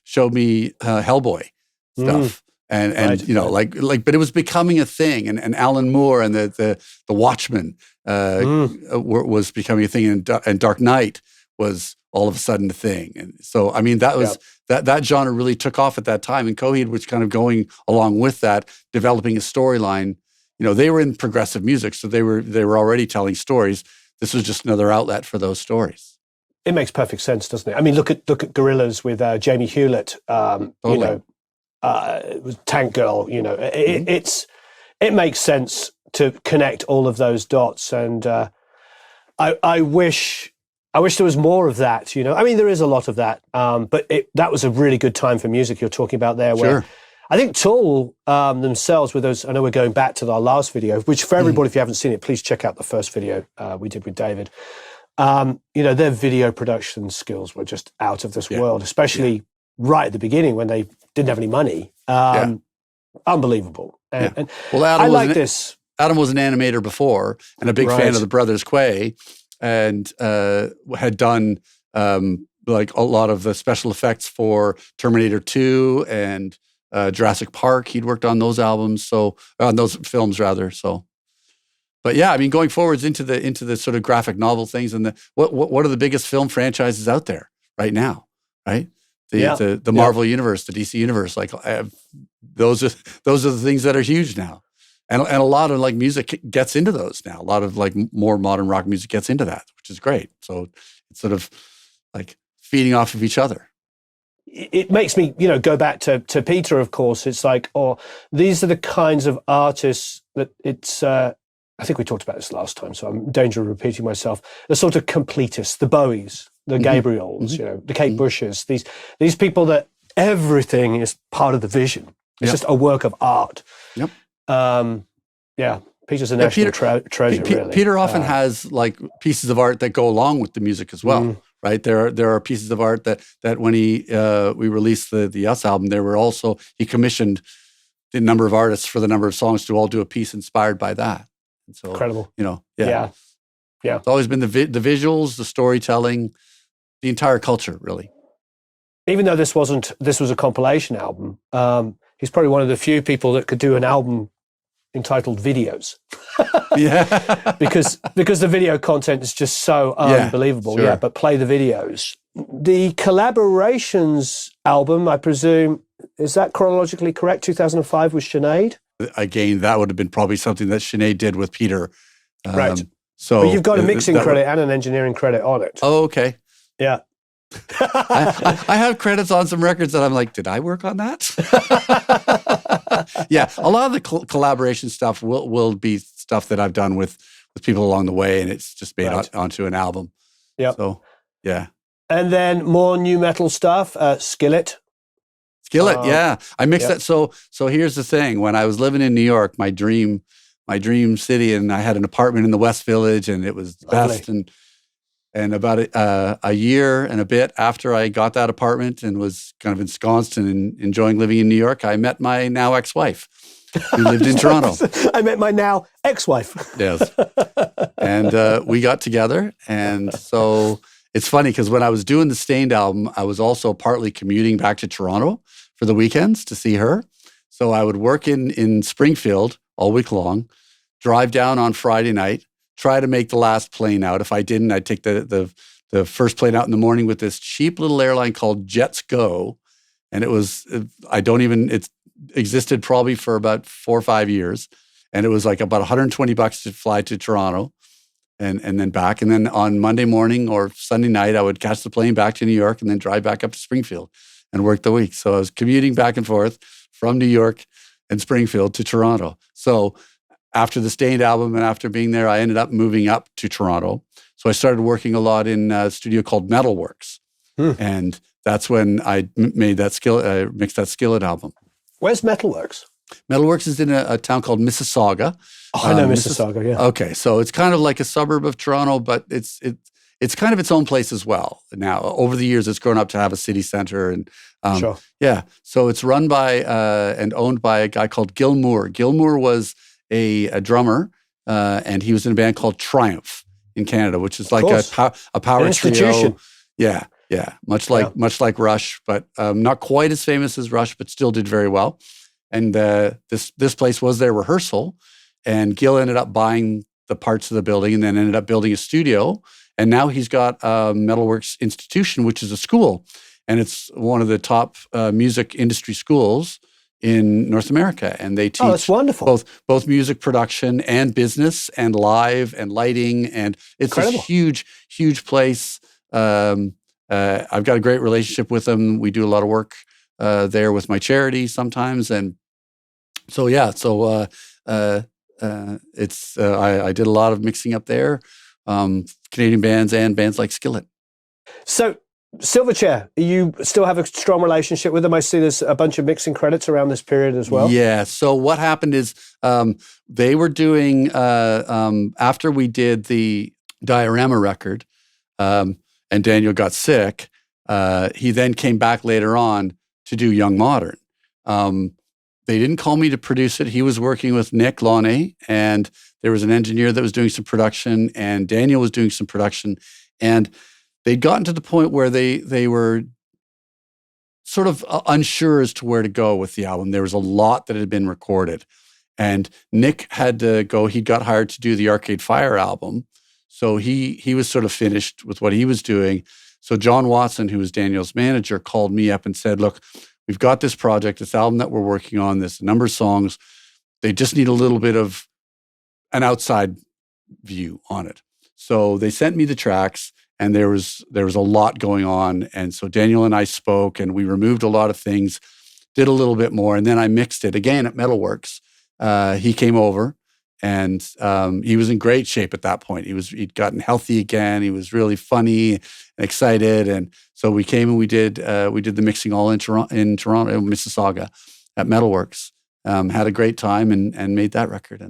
showed me Hellboy stuff, and but it was becoming a thing, and Alan Moore and the Watchmen was becoming a thing, and Dark Knight was all of a sudden a thing, and so I mean that was that genre really took off at that time, and Coheed was kind of going along with that, developing a storyline. They were in progressive music, so they were already telling stories. This was just another outlet for those stories. It makes perfect sense, doesn't it? I mean, look at Gorillaz with Jamie Hewlett. Totally. Tank Girl. It makes sense to connect all of those dots, and I wish there was more of that. I mean, there is a lot of that, but that was a really good time for music you're talking about there, where I think Tool themselves with those, I know we're going back to our last video, which for everybody, if you haven't seen it, please check out the first video we did with David. Their video production skills were just out of this world, especially right at the beginning when they didn't have any money. Unbelievable. And well, Adam was an animator before and a big fan of the Brothers Quay, and had done like a lot of the special effects for Terminator 2 and Jurassic Park. He'd worked on those albums, on those films rather. So, but yeah, I mean, going forwards into the sort of graphic novel things, and what are the biggest film franchises out there right now, right? The Marvel universe, the DC universe, like those are the things that are huge now. And a lot of like music gets into those now. A lot of like more modern rock music gets into that, which is great. So it's sort of like feeding off of each other. It makes me, go back to Peter, of course. It's like, these are the kinds of artists that it's, I think we talked about this last time, so I'm in danger of repeating myself. The sort of completists, the Bowies, the Gabriels, the Kate Bushes, these people that everything is part of the vision. It's just a work of art. Yep. Peter's a national treasure, really. Peter often has like pieces of art that go along with the music as well, right? There are pieces of art that when we released the Us album, he commissioned the number of artists for the number of songs to all do a piece inspired by that. And so, incredible. Yeah. It's always been the visuals, the storytelling, the entire culture, really. Even though this was a compilation album, he's probably one of the few people that could do an album entitled Videos. because the video content is just so unbelievable. Sure. Yeah, but play the videos. The collaborations album, I presume, is that chronologically correct? 2005 was Sinead? Again, that would have been probably something that Sinead did with Peter. Right. So, but you've got a mixing credit and an engineering credit on it. Oh, okay. Yeah. I have credits on some records that I'm like, did I work on that? Yeah, a lot of the collaboration stuff will be stuff that I've done with people along the way, and it's just made onto an album. Yeah. So, yeah. And then more new metal stuff, Skillet. Yeah. I mixed that. So here's the thing. When I was living in New York, my dream city, and I had an apartment in the West Village, and it was the best. And about a year and a bit after I got that apartment and was kind of ensconced and enjoying living in New York, I met my now ex-wife who lived in Toronto. I met my now ex-wife. Yes. And we got together. And so it's funny because when I was doing the Stained album, I was also partly commuting back to Toronto for the weekends to see her. So I would work in Springfield all week long, drive down on Friday night, try to make the last plane out. If I didn't, I'd take the first plane out in the morning with this cheap little airline called Jets Go. And it existed probably for about 4 or 5 years. And it was like about $120 to fly to Toronto and then back. And then on Monday morning or Sunday night, I would catch the plane back to New York and then drive back up to Springfield and work the week. So I was commuting back and forth from New York and Springfield to Toronto. So after the Stained album and after being there, I ended up moving up to Toronto. So I started working a lot in a studio called Metalworks. And that's when I made mixed that Skillet album. Where's Metalworks? Metalworks is in a town called Mississauga. Oh, I know Mississauga, yeah. Okay, so it's kind of like a suburb of Toronto, but it's kind of its own place as well. Now, over the years, it's grown up to have a city center. And sure. Yeah, so it's run by and owned by a guy called Gil Moore. Gil Moore was a drummer, and he was in a band called Triumph in Canada, which is like a power trio. Yeah, much like Rush, but not quite as famous as Rush, but still did very well. And this place was their rehearsal, and Gil ended up buying the parts of the building, and then ended up building a studio. And now he's got Metalworks Institution, which is a school, and it's one of the top music industry schools in North America, and they teach that's wonderful. both music production and business and live and lighting, and it's incredible. A huge place. I've got a great relationship with them. We do a lot of work there with my charity sometimes, and so I did a lot of mixing up there, Canadian bands and bands like Skillet. So Silverchair, you still have a strong relationship with them? I see there's a bunch of mixing credits around this period as well. Yeah. So what happened is they were doing, after we did the Diorama record and Daniel got sick, he then came back later on to do Young Modern. They didn't call me to produce it. He was working with Nick Launay, and there was an engineer that was doing some production, and Daniel was doing some production. And they'd gotten to the point where they were sort of unsure as to where to go with the album. There was a lot that had been recorded. And Nick had to go. He got hired to do the Arcade Fire album. So he was sort of finished with what he was doing. So John Watson, who was Daniel's manager, called me up and said, look, we've got this project, this album that we're working on, this number of songs. They just need a little bit of an outside view on it. So they sent me the tracks, and there was a lot going on. And so Daniel and I spoke, and we removed a lot of things, did a little bit more, and then I mixed it again at Metalworks. He came over, and he was in great shape at that point. He'd gotten healthy again. He was really funny and excited, and so we came and we did the mixing all in Toronto, Mississauga, at Metalworks. Had a great time and made that record,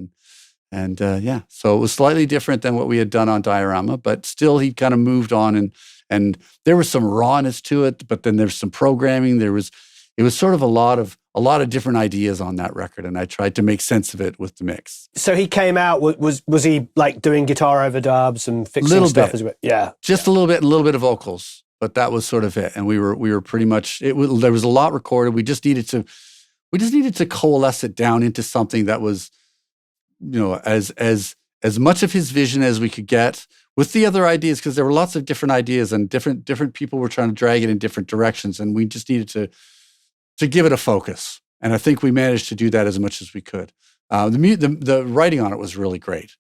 and yeah, so it was slightly different than what we had done on Diorama, but still he kind of moved on, and there was some rawness to it, but then there's some programming. It was sort of a lot of different ideas on that record, and I tried to make sense of it with the mix. So he came out, was he like doing guitar overdubs and fixing stuff as well? Yeah. Just a little bit, and a little bit of vocals, but that was sort of it. And we were pretty much, there was a lot recorded. We just needed to coalesce it down into something that was, as much of his vision as we could get with the other ideas, because there were lots of different ideas and different people were trying to drag it in different directions, and we just needed to give it a focus. And I think we managed to do that as much as we could. The writing on it was really great.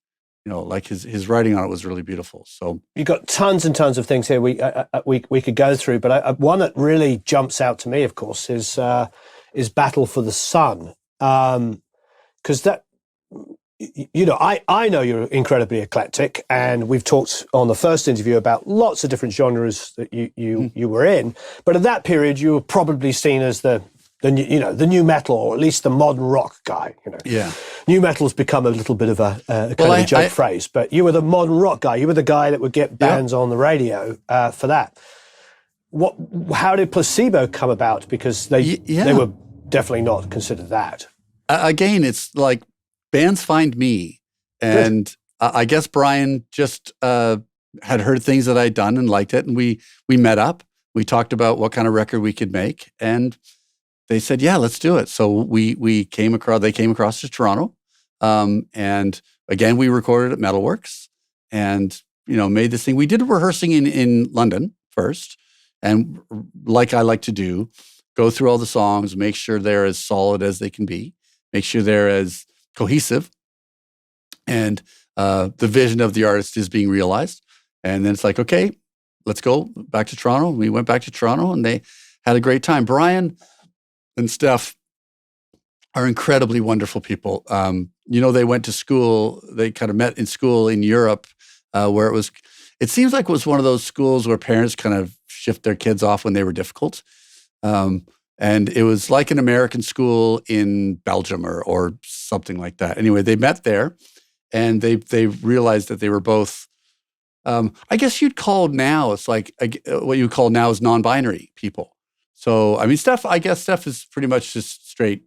Like his writing on it was really beautiful. So you've got tons and tons of things here we could go through, but one that really jumps out to me, of course, is Battle for the Sun. Because that, I know you're incredibly eclectic, and we've talked on the first interview about lots of different genres that you were in. But at that period, you were probably seen as the new metal, or at least the modern rock guy. Yeah. New metal has become a little bit of a joke phrase, but you were the modern rock guy. You were the guy that would get bands on the radio for that. How did Placebo come about? Because they were definitely not considered that. Again, it's like bands find me, and I guess Brian just had heard things that I'd done and liked it, and we met up. We talked about what kind of record we could make, and they said, "Yeah, let's do it." So we came across. They came across to Toronto, and again we recorded at Metalworks, and made this thing. We did rehearsing in London first, and like I like to do, go through all the songs, make sure they're as solid as they can be, make sure they're as cohesive, and the vision of the artist is being realized. And then it's like, okay, let's go back to Toronto. We went back to Toronto, and they had a great time. Brian and Steph are incredibly wonderful people. They went to school. They kind of met in school in Europe, where it seems like it was one of those schools where parents kind of shift their kids off when they were difficult. And it was like an American school in Belgium or something like that. Anyway, they met there, and they realized that they were both, I guess you'd call now, it's like what you call now is non-binary people. So, I mean, Steph is pretty much just straight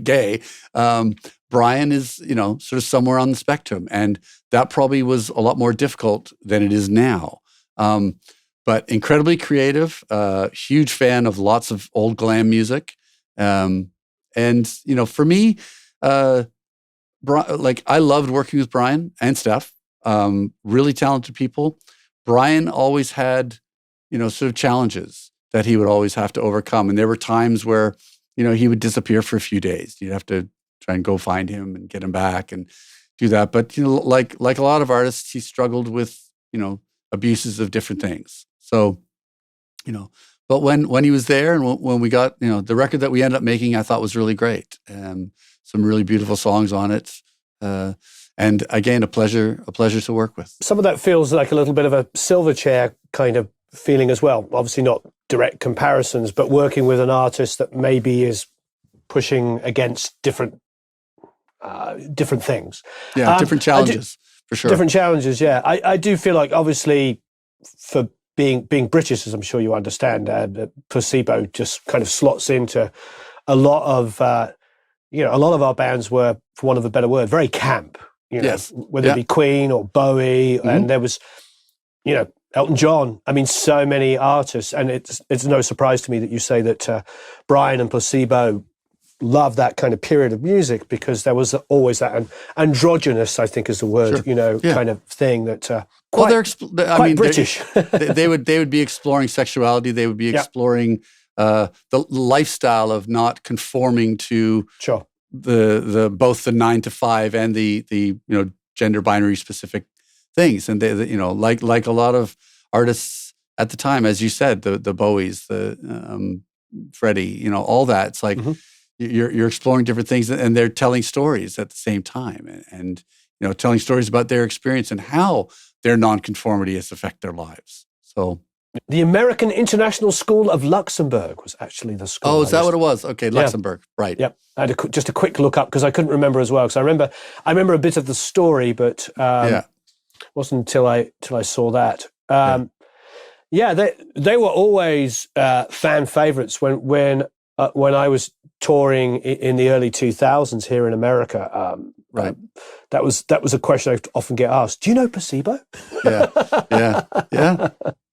gay. Brian is, sort of somewhere on the spectrum. And that probably was a lot more difficult than it is now. But incredibly creative, huge fan of lots of old glam music. And, for me, I loved working with Brian and Steph, really talented people. Brian always had, sort of challenges that he would always have to overcome. And there were times where, he would disappear for a few days. You'd have to try and go find him and get him back and do that. But, like a lot of artists, he struggled with, abuses of different things. So, but when he was there, and when we got, the record that we ended up making, I thought was really great. Some really beautiful songs on it. And again, a pleasure to work with. Some of that feels like a little bit of a Silverchair kind of feeling as well. Obviously not direct comparisons, but working with an artist that maybe is pushing against different things. Yeah, different challenges, for sure. Different challenges, yeah. I do feel like, obviously, for being British, as I'm sure you understand, Placebo just kind of slots into a lot of, a lot of our bands were, for want of a better word, very camp. Yes. Whether it be Queen or Bowie, and there was, Elton John. I mean, so many artists, and it's no surprise to me that you say that Brian and Placebo love that kind of period of music, because there was always that androgynous, I think is the word, kind of thing that quite British. they would be exploring sexuality. They would be exploring the lifestyle of not conforming to the both the 9 to 5 and the gender binary specific things. And they like a lot of artists at the time, as you said, the Bowies, the Freddie, all that. It's like you're exploring different things, and they're telling stories at the same time, and telling stories about their experience and how their nonconformity has affected their lives. So the American International School of Luxembourg was actually the school. Oh, is that what it was? Okay, Luxembourg, right? Yep. I had just a quick look up because I couldn't remember as well. Because I remember a bit of the story, but it wasn't until I saw that. They were always fan favorites when I was touring in the early 2000s here in America. Right. That was a question I often get asked. Do you know Placebo? Yeah.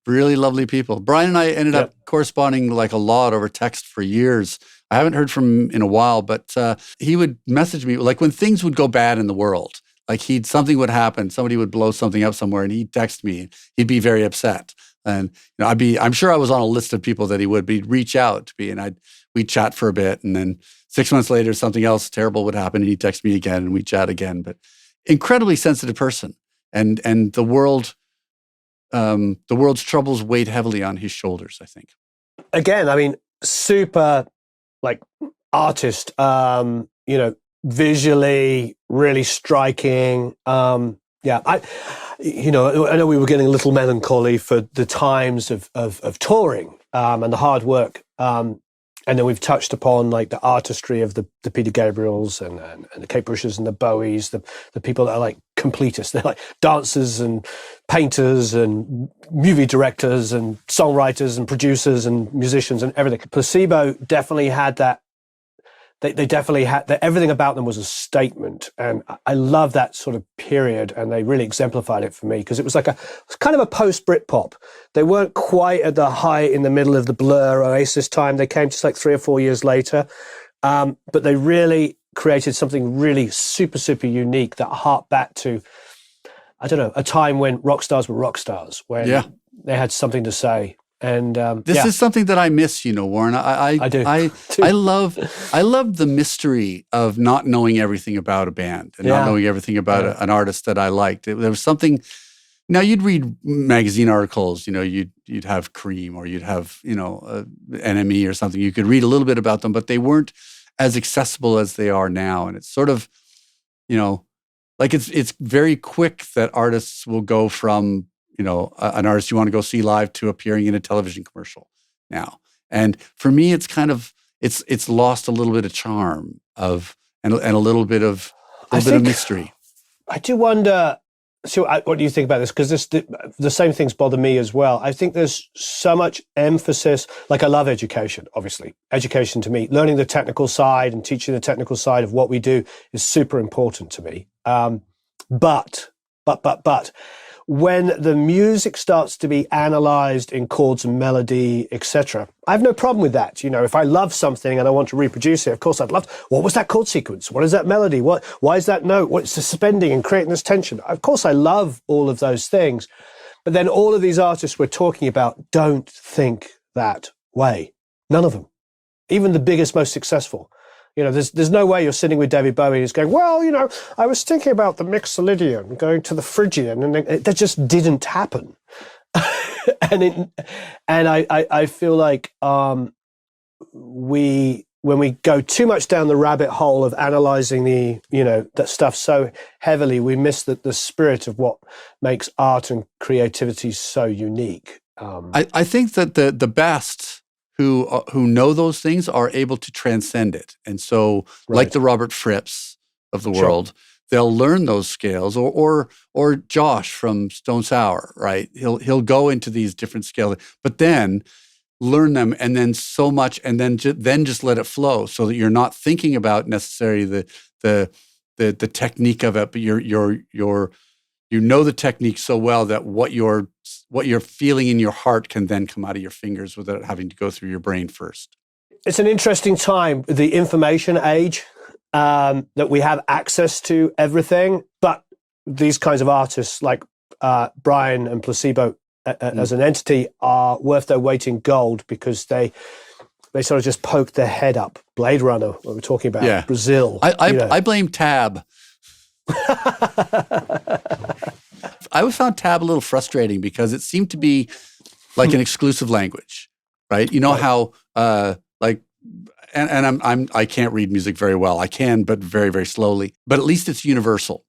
Really lovely people. Brian and I ended up corresponding like a lot over text for years. I haven't heard from him in a while, but he would message me like when things would go bad in the world. Like something would happen, somebody would blow something up somewhere, and he'd text me. He'd be very upset, and I'm sure I was on a list of people that he would. He'd reach out to me, and we'd chat for a bit, and then 6 months later, something else terrible would happen, and he'd text me again, and we'd chat again. But incredibly sensitive person, and the world's troubles weighed heavily on his shoulders, I think. Again, I mean, super like artist, visually really striking. I know we were getting a little melancholy for the times of touring and the hard work. And then we've touched upon like the artistry of the Peter Gabriels and the Kate Bushes and the Bowies, the people that are like completists. They're like dancers and painters and movie directors and songwriters and producers and musicians and everything. Placebo definitely had that. They definitely had that. Everything about them was a statement, and I love that sort of period. And they really exemplified it for me because it was kind of a post Britpop. They weren't quite at the height in the middle of the Blur Oasis time. They came just like 3 or 4 years later, but they really created something really super, super unique that harked back to, I don't know, a time when rock stars were rock stars, when they had something to say. And this is something that I miss, Warren. I do. I love the mystery of not knowing everything about a band and not knowing everything about an artist that I liked. There was something. Now you'd read magazine articles, you'd have Cream or you'd have NME or something. You could read a little bit about them, but they weren't as accessible as they are now. And it's sort of, like it's very quick that artists will go from an artist you want to go see live to appearing in a television commercial now. And for me, it's kind of, it's lost a little bit of charm and a little bit of mystery. I do wonder, so what do you think about this? Because the same things bother me as well. I think there's so much emphasis, like I love education, obviously. Education to me, learning the technical side and teaching the technical side of what we do is super important to me. But when the music starts to be analyzed in chords and melody, etc., I have no problem with that. If I love something and I want to reproduce it, of course I'd love, what was that chord sequence? What is that melody? Why is that note? What's suspending and creating this tension? Of course I love all of those things. But then all of these artists we're talking about don't think that way. None of them. Even the biggest, most successful. There's no way you're sitting with David Bowie who's going, well, I was thinking about the Mixolydian going to the Phrygian, and that just didn't happen. and I feel like when we go too much down the rabbit hole of analyzing that stuff so heavily, we miss the spirit of what makes art and creativity so unique. I think that the best who know those things are able to transcend it. And so, like the Robert Fripps of the world, they'll learn those scales, or Josh from Stone Sour, right? He'll go into these different scales, but then learn them, and then so much, and then just let it flow, so that you're not thinking about necessarily the technique of it, but you know the technique so well that what you're feeling in your heart can then come out of your fingers without having to go through your brain first. It's an interesting time, the information age, that we have access to everything, but these kinds of artists like Brian and Placebo as an entity are worth their weight in gold, because they sort of just poke their head up. Blade Runner, what we're talking about, Brazil. I blame Tab. I always found Tab a little frustrating, because it seemed to be like an exclusive language, right? You know how I can't read music very well. I can, but very, very slowly. But at least it's universal,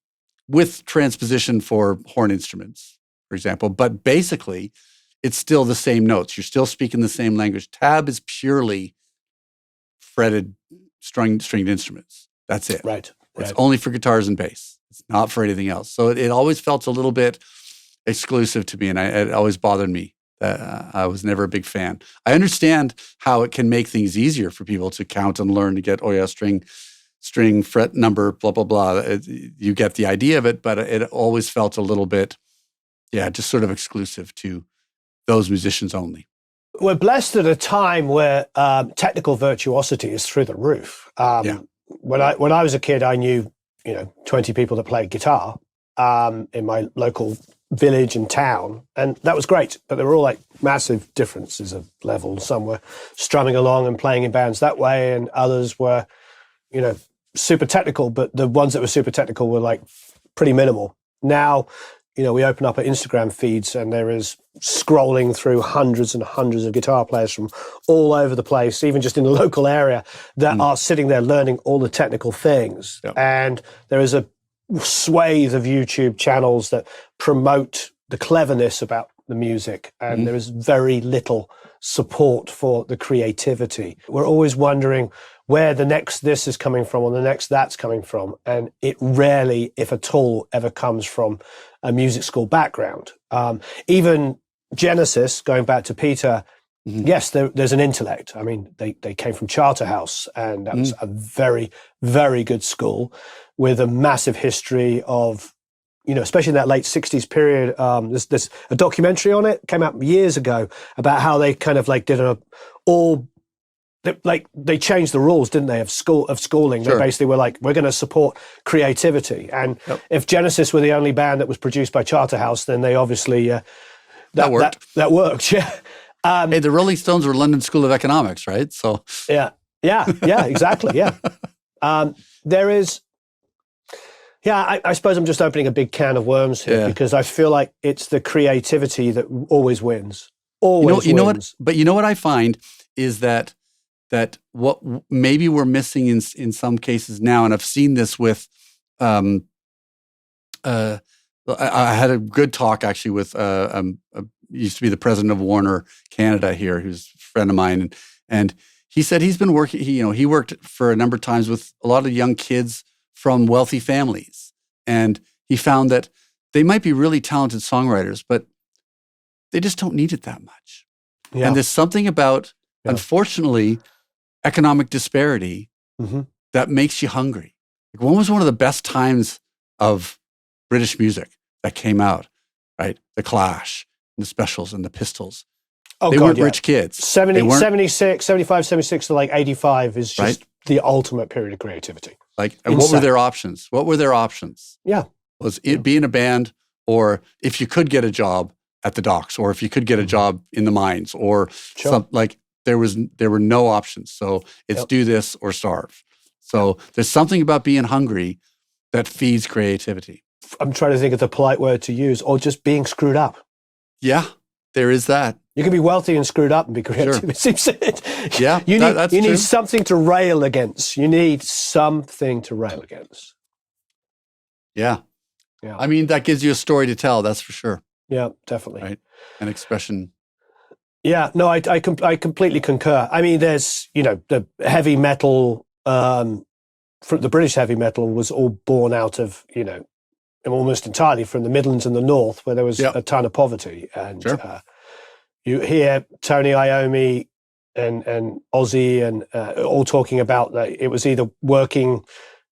with transposition for horn instruments, for example. But basically, it's still the same notes. You're still speaking the same language. Tab is purely fretted, stringed instruments. That's it. Right. It's only for guitars and bass. It's not for anything else. So it always felt a little bit exclusive to me, and it always bothered me. I was never a big fan. I understand how it can make things easier for people to count and learn to get, string, fret number, blah, blah, blah. You get the idea of it, but it always felt a little bit, just sort of exclusive to those musicians only. We're blessed at a time where technical virtuosity is through the roof. When I was a kid, I knew 20 people that played guitar in my local village and town, and that was great. But there were all like massive differences of level. Some were strumming along and playing in bands that way, and others were, super technical. But the ones that were super technical were like pretty minimal. Now, we open up our Instagram feeds, and there is scrolling through hundreds and hundreds of guitar players from all over the place, even just in the local area, that are sitting there learning all the technical things. Yep. And there is a swathe of YouTube channels that promote the cleverness about the music, and there is very little support for the creativity. We're always wondering where the next this is coming from, or the next that's coming from, and it rarely, if at all, ever comes from a music school background. Even Genesis, going back to Peter, yes, there's an intellect. I mean, they came from Charterhouse, and that was a very, very good school with a massive history of, especially in that late 60s period. There's a documentary on it, came out years ago, about how they kind of like did they changed the rules, didn't they, of schooling. Sure. They basically were like, we're going to support creativity. And if Genesis were the only band that was produced by Charterhouse, then they obviously that worked. That worked, yeah. Hey, the Rolling Stones were London School of Economics, right? So yeah, exactly, yeah. There is, I suppose I'm just opening a big can of worms here, because I feel like it's the creativity that always wins. Always wins. But you know what I find is that what maybe we're missing in some cases now, and I've seen this with, I had a good talk actually with used to be the president of Warner Canada here, who's a friend of mine, and he said he's been working. He worked for a number of times with a lot of young kids from wealthy families, and he found that they might be really talented songwriters, but they just don't need it that much. Yeah. And there's something about, unfortunately, economic disparity that makes you hungry. Like, when was one of the best times of British music that came out, right? The Clash, and the Specials, and the Pistols. They weren't rich kids. 76 to like 85 is just the ultimate period of creativity. Like, and what were their options? Yeah. Was it be in a band, or if you could get a job at the docks, or if you could get a job in the mines, or there were no options. So it's do this or starve. So there's something about being hungry that feeds creativity. I'm trying to think of the polite word to use, or just being screwed up. Yeah, there is that. You can be wealthy and screwed up and be creative. Sure. Yeah, you that's need true. something to rail against. Yeah. I mean, that gives you a story to tell. That's for sure. Yeah, definitely. Right, an expression Yeah, no, I completely concur. I mean, there's, the heavy metal, the British heavy metal was all born out of, almost entirely from the Midlands and the North, where there was Yeah, a ton of poverty. And sure. you hear Tony Iommi and Ozzy and all talking about that it was either working,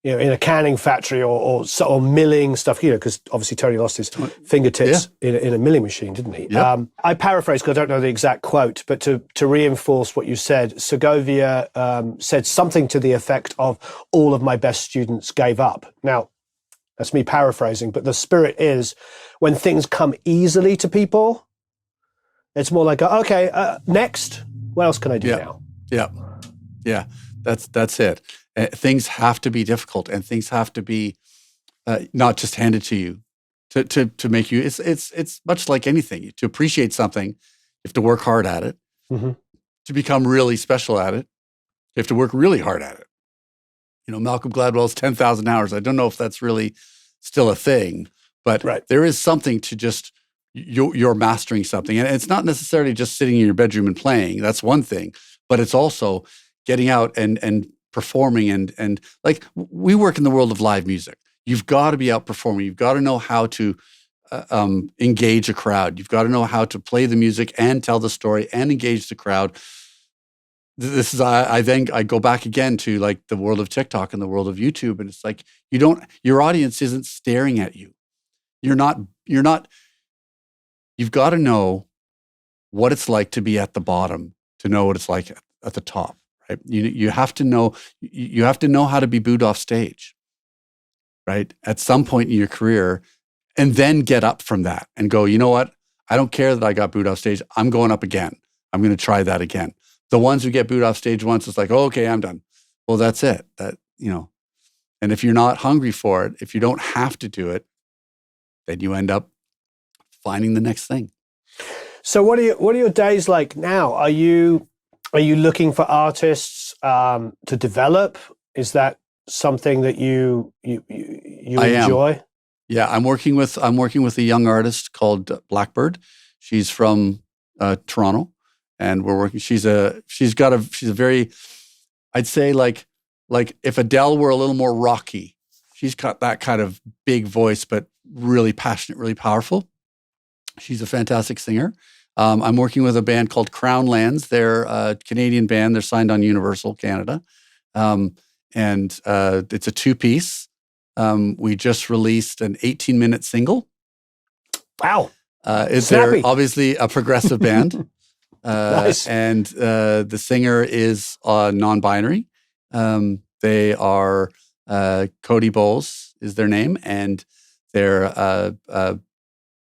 in a canning factory or milling stuff, because obviously Tony lost his fingertips in a milling machine, didn't he? Yep. I paraphrase because I don't know the exact quote, but to reinforce what you said, Segovia said something to the effect of, all of my best students gave up. Now, that's me paraphrasing, but the spirit is, when things come easily to people, it's more like, okay, next, what else can I do now? Yeah. That's it. Things have to be difficult, and things have to be not just handed to you to make you. It's much like anything. To appreciate something, you have to work hard at it. Mm-hmm. To become really special at it, you have to work really hard at it. Malcolm Gladwell's 10,000 hours. I don't know if that's really still a thing, but there is something to just you're mastering something, and it's not necessarily just sitting in your bedroom and playing. That's one thing, but it's also getting out and performing and like, we work in the world of live music. You've got to be out performing. You've got to know how to engage a crowd. You've got to know how to play the music and tell the story and engage the crowd. This is I go back again to like the world of TikTok and the world of YouTube, and it's like your audience isn't staring at you. You've got to know what it's like to be at the bottom to know what it's like at the top. Right? You have to know how to be booed off stage, right? At some point in your career, and then get up from that and go, you know what? I don't care that I got booed off stage. I'm going up again. I'm going to try that again. The ones who get booed off stage once, it's like, oh, okay, I'm done. Well, that's it. And if you're not hungry for it, if you don't have to do it, then you end up finding the next thing. So what are your days like now? Are you looking for artists to develop? Is that something that you enjoy? Yeah, I'm working with a young artist called Blackbird. She's from Toronto, and we're working. She's a very, I'd say like if Adele were a little more rocky, she's got that kind of big voice, but really passionate, really powerful. She's a fantastic singer. I'm working with a band called Crownlands. They're a Canadian band. They're signed on Universal Canada. And it's a two-piece. We just released an 18-minute single. Wow. They're obviously a progressive band. Nice. And the singer is non-binary. They are Cody Bowles is their name, and they're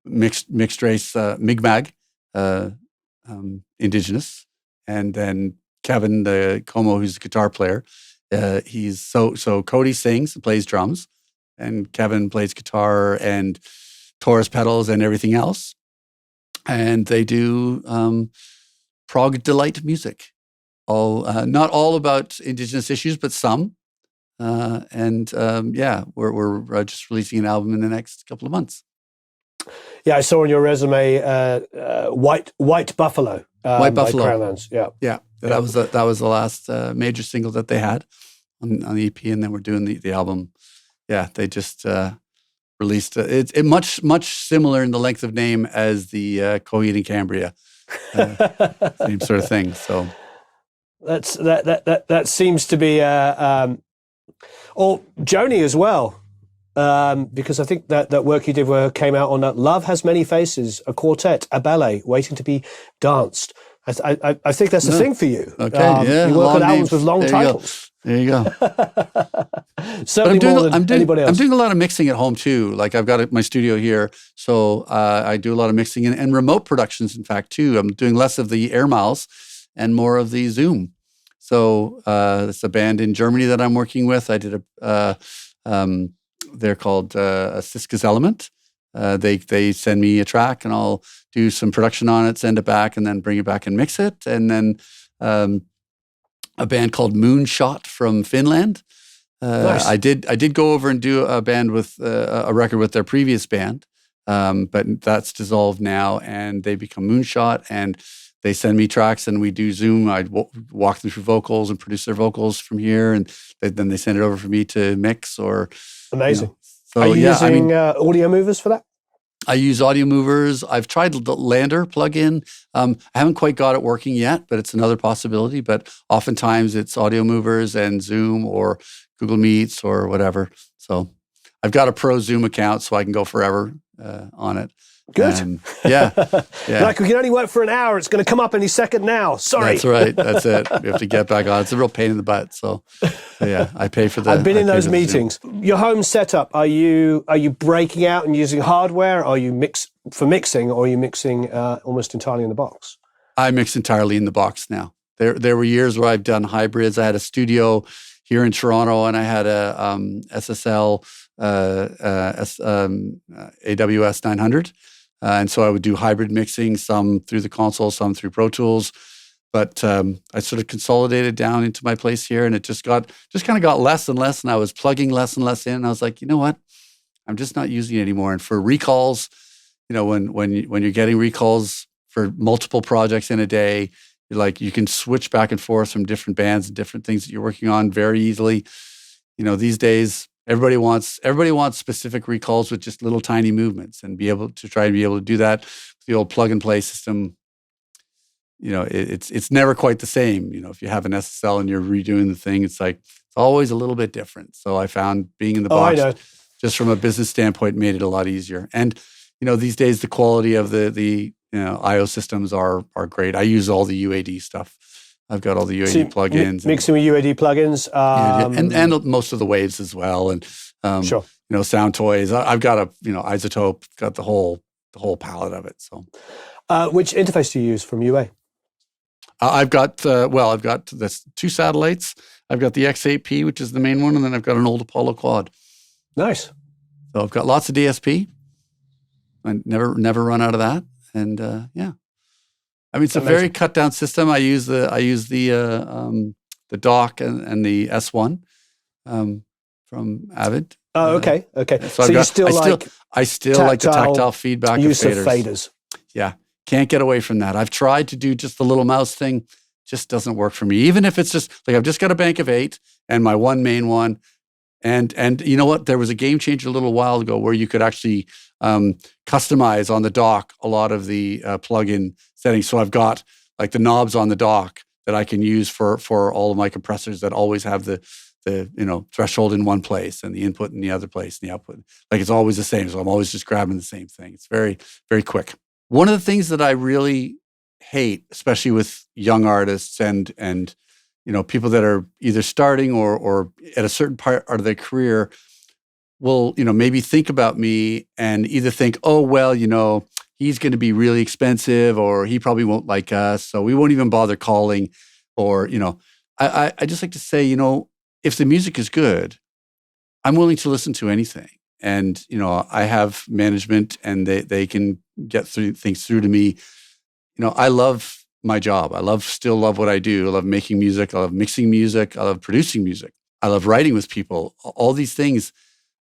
mixed race, Mi'kmaq, Indigenous. And then Kevin, the Como, who's a guitar player, he's so Cody sings, plays drums, and Kevin plays guitar and Taurus pedals and everything else. And they do prog delight music, not all about Indigenous issues, but some. We're just releasing an album in the next couple of months. Yeah, I saw on your resume, White Buffalo. White Buffalo. By Crownlands. Yeah. That was the last major single that they had on the EP, and then we're doing the album. Yeah, they just released it much similar in the length of name as the Coheed and Cambria, same sort of thing. So that seems to be Joni as well. Because I think that work you did came out on Love Has Many Faces, a quartet, a ballet, waiting to be danced. I think that's the thing for you. Okay, you work on albums with long titles. There you go. Certainly more than anybody else. I'm doing a lot of mixing at home too. Like I've got my studio here, so I do a lot of mixing and remote productions. In fact, too, I'm doing less of the air miles and more of the Zoom. So it's a band in Germany that I'm working with. I did they're called Siska's Element. They send me a track and I'll do some production on it, send it back, and then bring it back and mix it. And then a band called Moonshot from Finland. Nice. I did go over and do a band with a record with their previous band, but that's dissolved now, and they become Moonshot, and they send me tracks and we do Zoom. I walk them through vocals and produce their vocals from here, and then they send it over for me to mix. Or amazing. So Are you yeah, using audio movers for that? I use audio movers. I've tried the Lander plugin. I haven't quite got it working yet, but it's another possibility. But oftentimes it's audio movers and Zoom or Google Meets or whatever. So I've got a pro Zoom account, so I can go forever on it. Good. Yeah. Like, we can only work for an hour. It's going to come up any second now. Sorry. That's right. That's it. We have to get back on. It's a real pain in the butt. So yeah, I pay for the. I've been in those meetings. Your home setup, are you breaking out and using hardware? Are you mixing, or are you mixing almost entirely in the box? I mix entirely in the box now. There were years where I've done hybrids. I had a studio here in Toronto, and I had a SSL AWS 900. And so I would do hybrid mixing, some through the console, some through Pro Tools. But I sort of consolidated down into my place here, and it just kind of got less and less. And I was plugging less and less in. And I was like, you know what? I'm just not using it anymore. And for recalls, when you're getting recalls for multiple projects in a day, you can switch back and forth from different bands and different things that you're working on very easily. These days, everybody wants specific recalls with just little tiny movements, and be able to do that with the old plug and play system. It's never quite the same. If you have an SSL and you're redoing the thing, it's always a little bit different. So I found being in the box, just from a business standpoint, made it a lot easier. And these days the quality of the IO systems are great. I use all the UAD stuff. I've got all the UAD plugins. Mixing with UAD plugins. And most of the waves as well. And, sure. Sound toys. I've got Isotope, got the whole palette of it. So, which interface do you use from UA? I've got this 2 satellites. I've got the X8P, which is the main one. And then I've got an old Apollo quad. Nice. So I've got lots of DSP. I never run out of that. And yeah. I mean, it's a very cut down system. I use the dock and the S1 from Avid. Oh, okay. So I still like the tactile feedback use of of faders. Yeah, can't get away from that. I've tried to do just the little mouse thing, just doesn't work for me. Even if it's just I've just got a bank of 8 and my one main one, and you know what? There was a game changer a little while ago where you could actually customize on the dock a lot of the plugin settings. So I've got the knobs on the dock that I can use for all of my compressors that always have the threshold in one place and the input in the other place and the output. It's always the same. So I'm always just grabbing the same thing. It's very, very quick. One of the things that I really hate, especially with young artists and people that are either starting or at a certain part of their career, will maybe think about me and either think, oh well, he's going to be really expensive, or he probably won't like us, so we won't even bother calling. Or I just like to say, if the music is good, I'm willing to listen to anything. And I have management, and they can get things through to me. I love my job. I still love what I do. I love making music. I love mixing music. I love producing music. I love writing with people. All these things.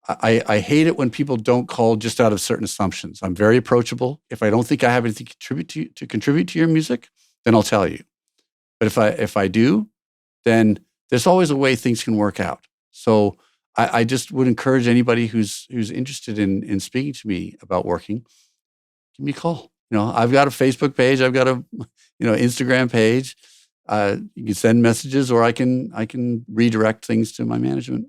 I hate it when people don't call just out of certain assumptions. I'm very approachable. If I don't think I have anything to contribute to your music, then I'll tell you. But if I do, then there's always a way things can work out. So I just would encourage anybody who's interested in speaking to me about working, give me a call. I've got a Facebook page. I've got a Instagram page. You can send messages, or I can redirect things to my management.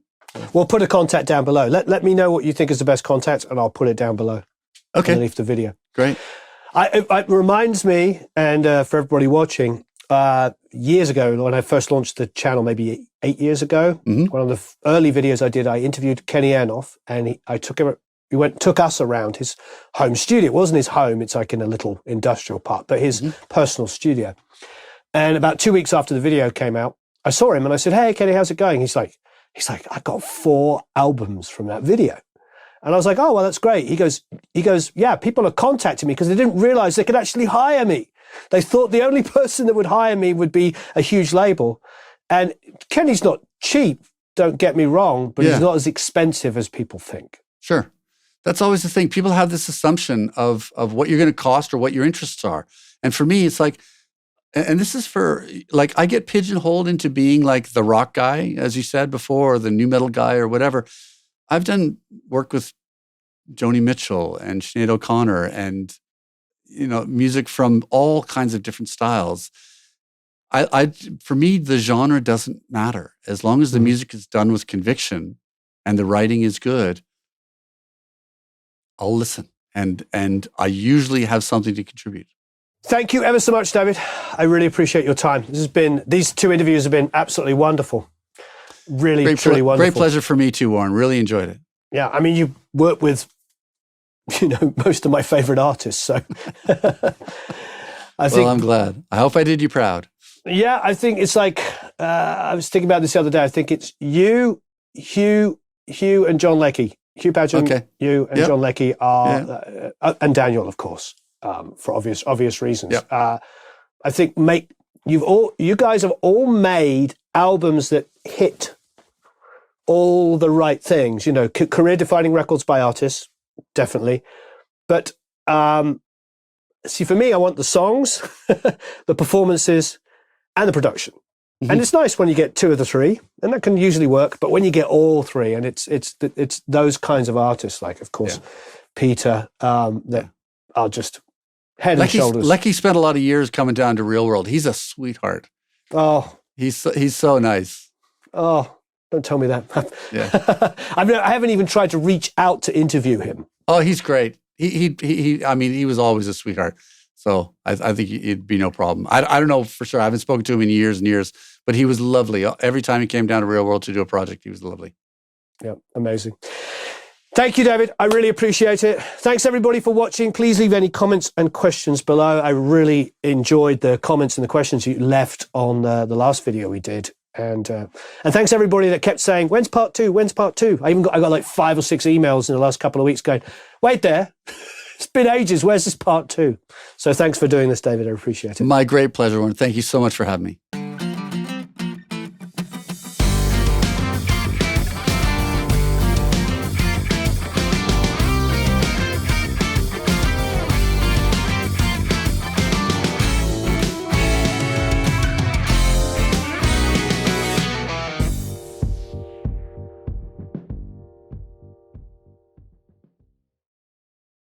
We'll put a contact down below. Let me know what you think is the best contact, and I'll put it down below. Okay. Underneath the video. Great. It reminds me, and for everybody watching, years ago when I first launched the channel, maybe 8 years ago, one of the early videos I did, I interviewed Kenny Enoff, and he took us around his home studio. It wasn't his home; it's in a little industrial part, but his personal studio. And about 2 weeks after the video came out, I saw him and I said, "Hey, Kenny, how's it going?" He's like, "I got 4 albums from that video." And I was like, "Oh, well, that's great." He goes, "Yeah, people are contacting me because they didn't realize they could actually hire me. They thought the only person that would hire me would be a huge label." And Kenny's not cheap, don't get me wrong, but he's not as expensive as people think. Sure. That's always the thing. People have this assumption of what you're going to cost or what your interests are. And for me, it's and this is for, like, I get pigeonholed into being like the rock guy, as you said before, or the new metal guy or whatever. I've done work with Joni Mitchell and Sinead O'Connor and, music from all kinds of different styles. For me, the genre doesn't matter. As long as the music is done with conviction and the writing is good, I'll listen. And I usually have something to contribute. Thank you ever so much, David. I really appreciate your time. These 2 interviews have been absolutely wonderful. Really, truly wonderful. Great pleasure for me too, Warren. Really enjoyed it. Yeah, I mean, you work with, most of my favorite artists. So I'm glad. I hope I did you proud. Yeah, I think it's like, I was thinking about this the other day. I think it's you, Hugh, and John Leckie. Hugh Padgham, okay. You, and John Leckie are, and Daniel, of course, for obvious reasons. Yep. I think you guys have all made albums that hit all the right things. Career-defining records by artists, definitely. But see, for me, I want the songs, the performances, and the production. Mm-hmm. And it's nice when you get 2 of the 3, and that can usually work. But when you get all 3, and it's those kinds of artists, like, of course, Peter, that are just head and shoulders. Leckie spent a lot of years coming down to Real World. He's a sweetheart. Oh, he's so nice. Oh, don't tell me that. Yeah, I haven't even tried to reach out to interview him. Oh, he's great. He was always a sweetheart. So I think it'd be no problem. I don't know for sure. I haven't spoken to him in years and years, but he was lovely. Every time he came down to Real World to do a project, he was lovely. Yeah, amazing. Thank you, David. I really appreciate it. Thanks, everybody, for watching. Please leave any comments and questions below. I really enjoyed the comments and the questions you left on the last video we did. And thanks, everybody, that kept saying, when's part 2? When's part 2? I got like 5 or 6 emails in the last couple of weeks going, wait there. It's been ages. Where's this part 2? So thanks for doing this, David. I appreciate it. My great pleasure, Warren. Thank you so much for having me.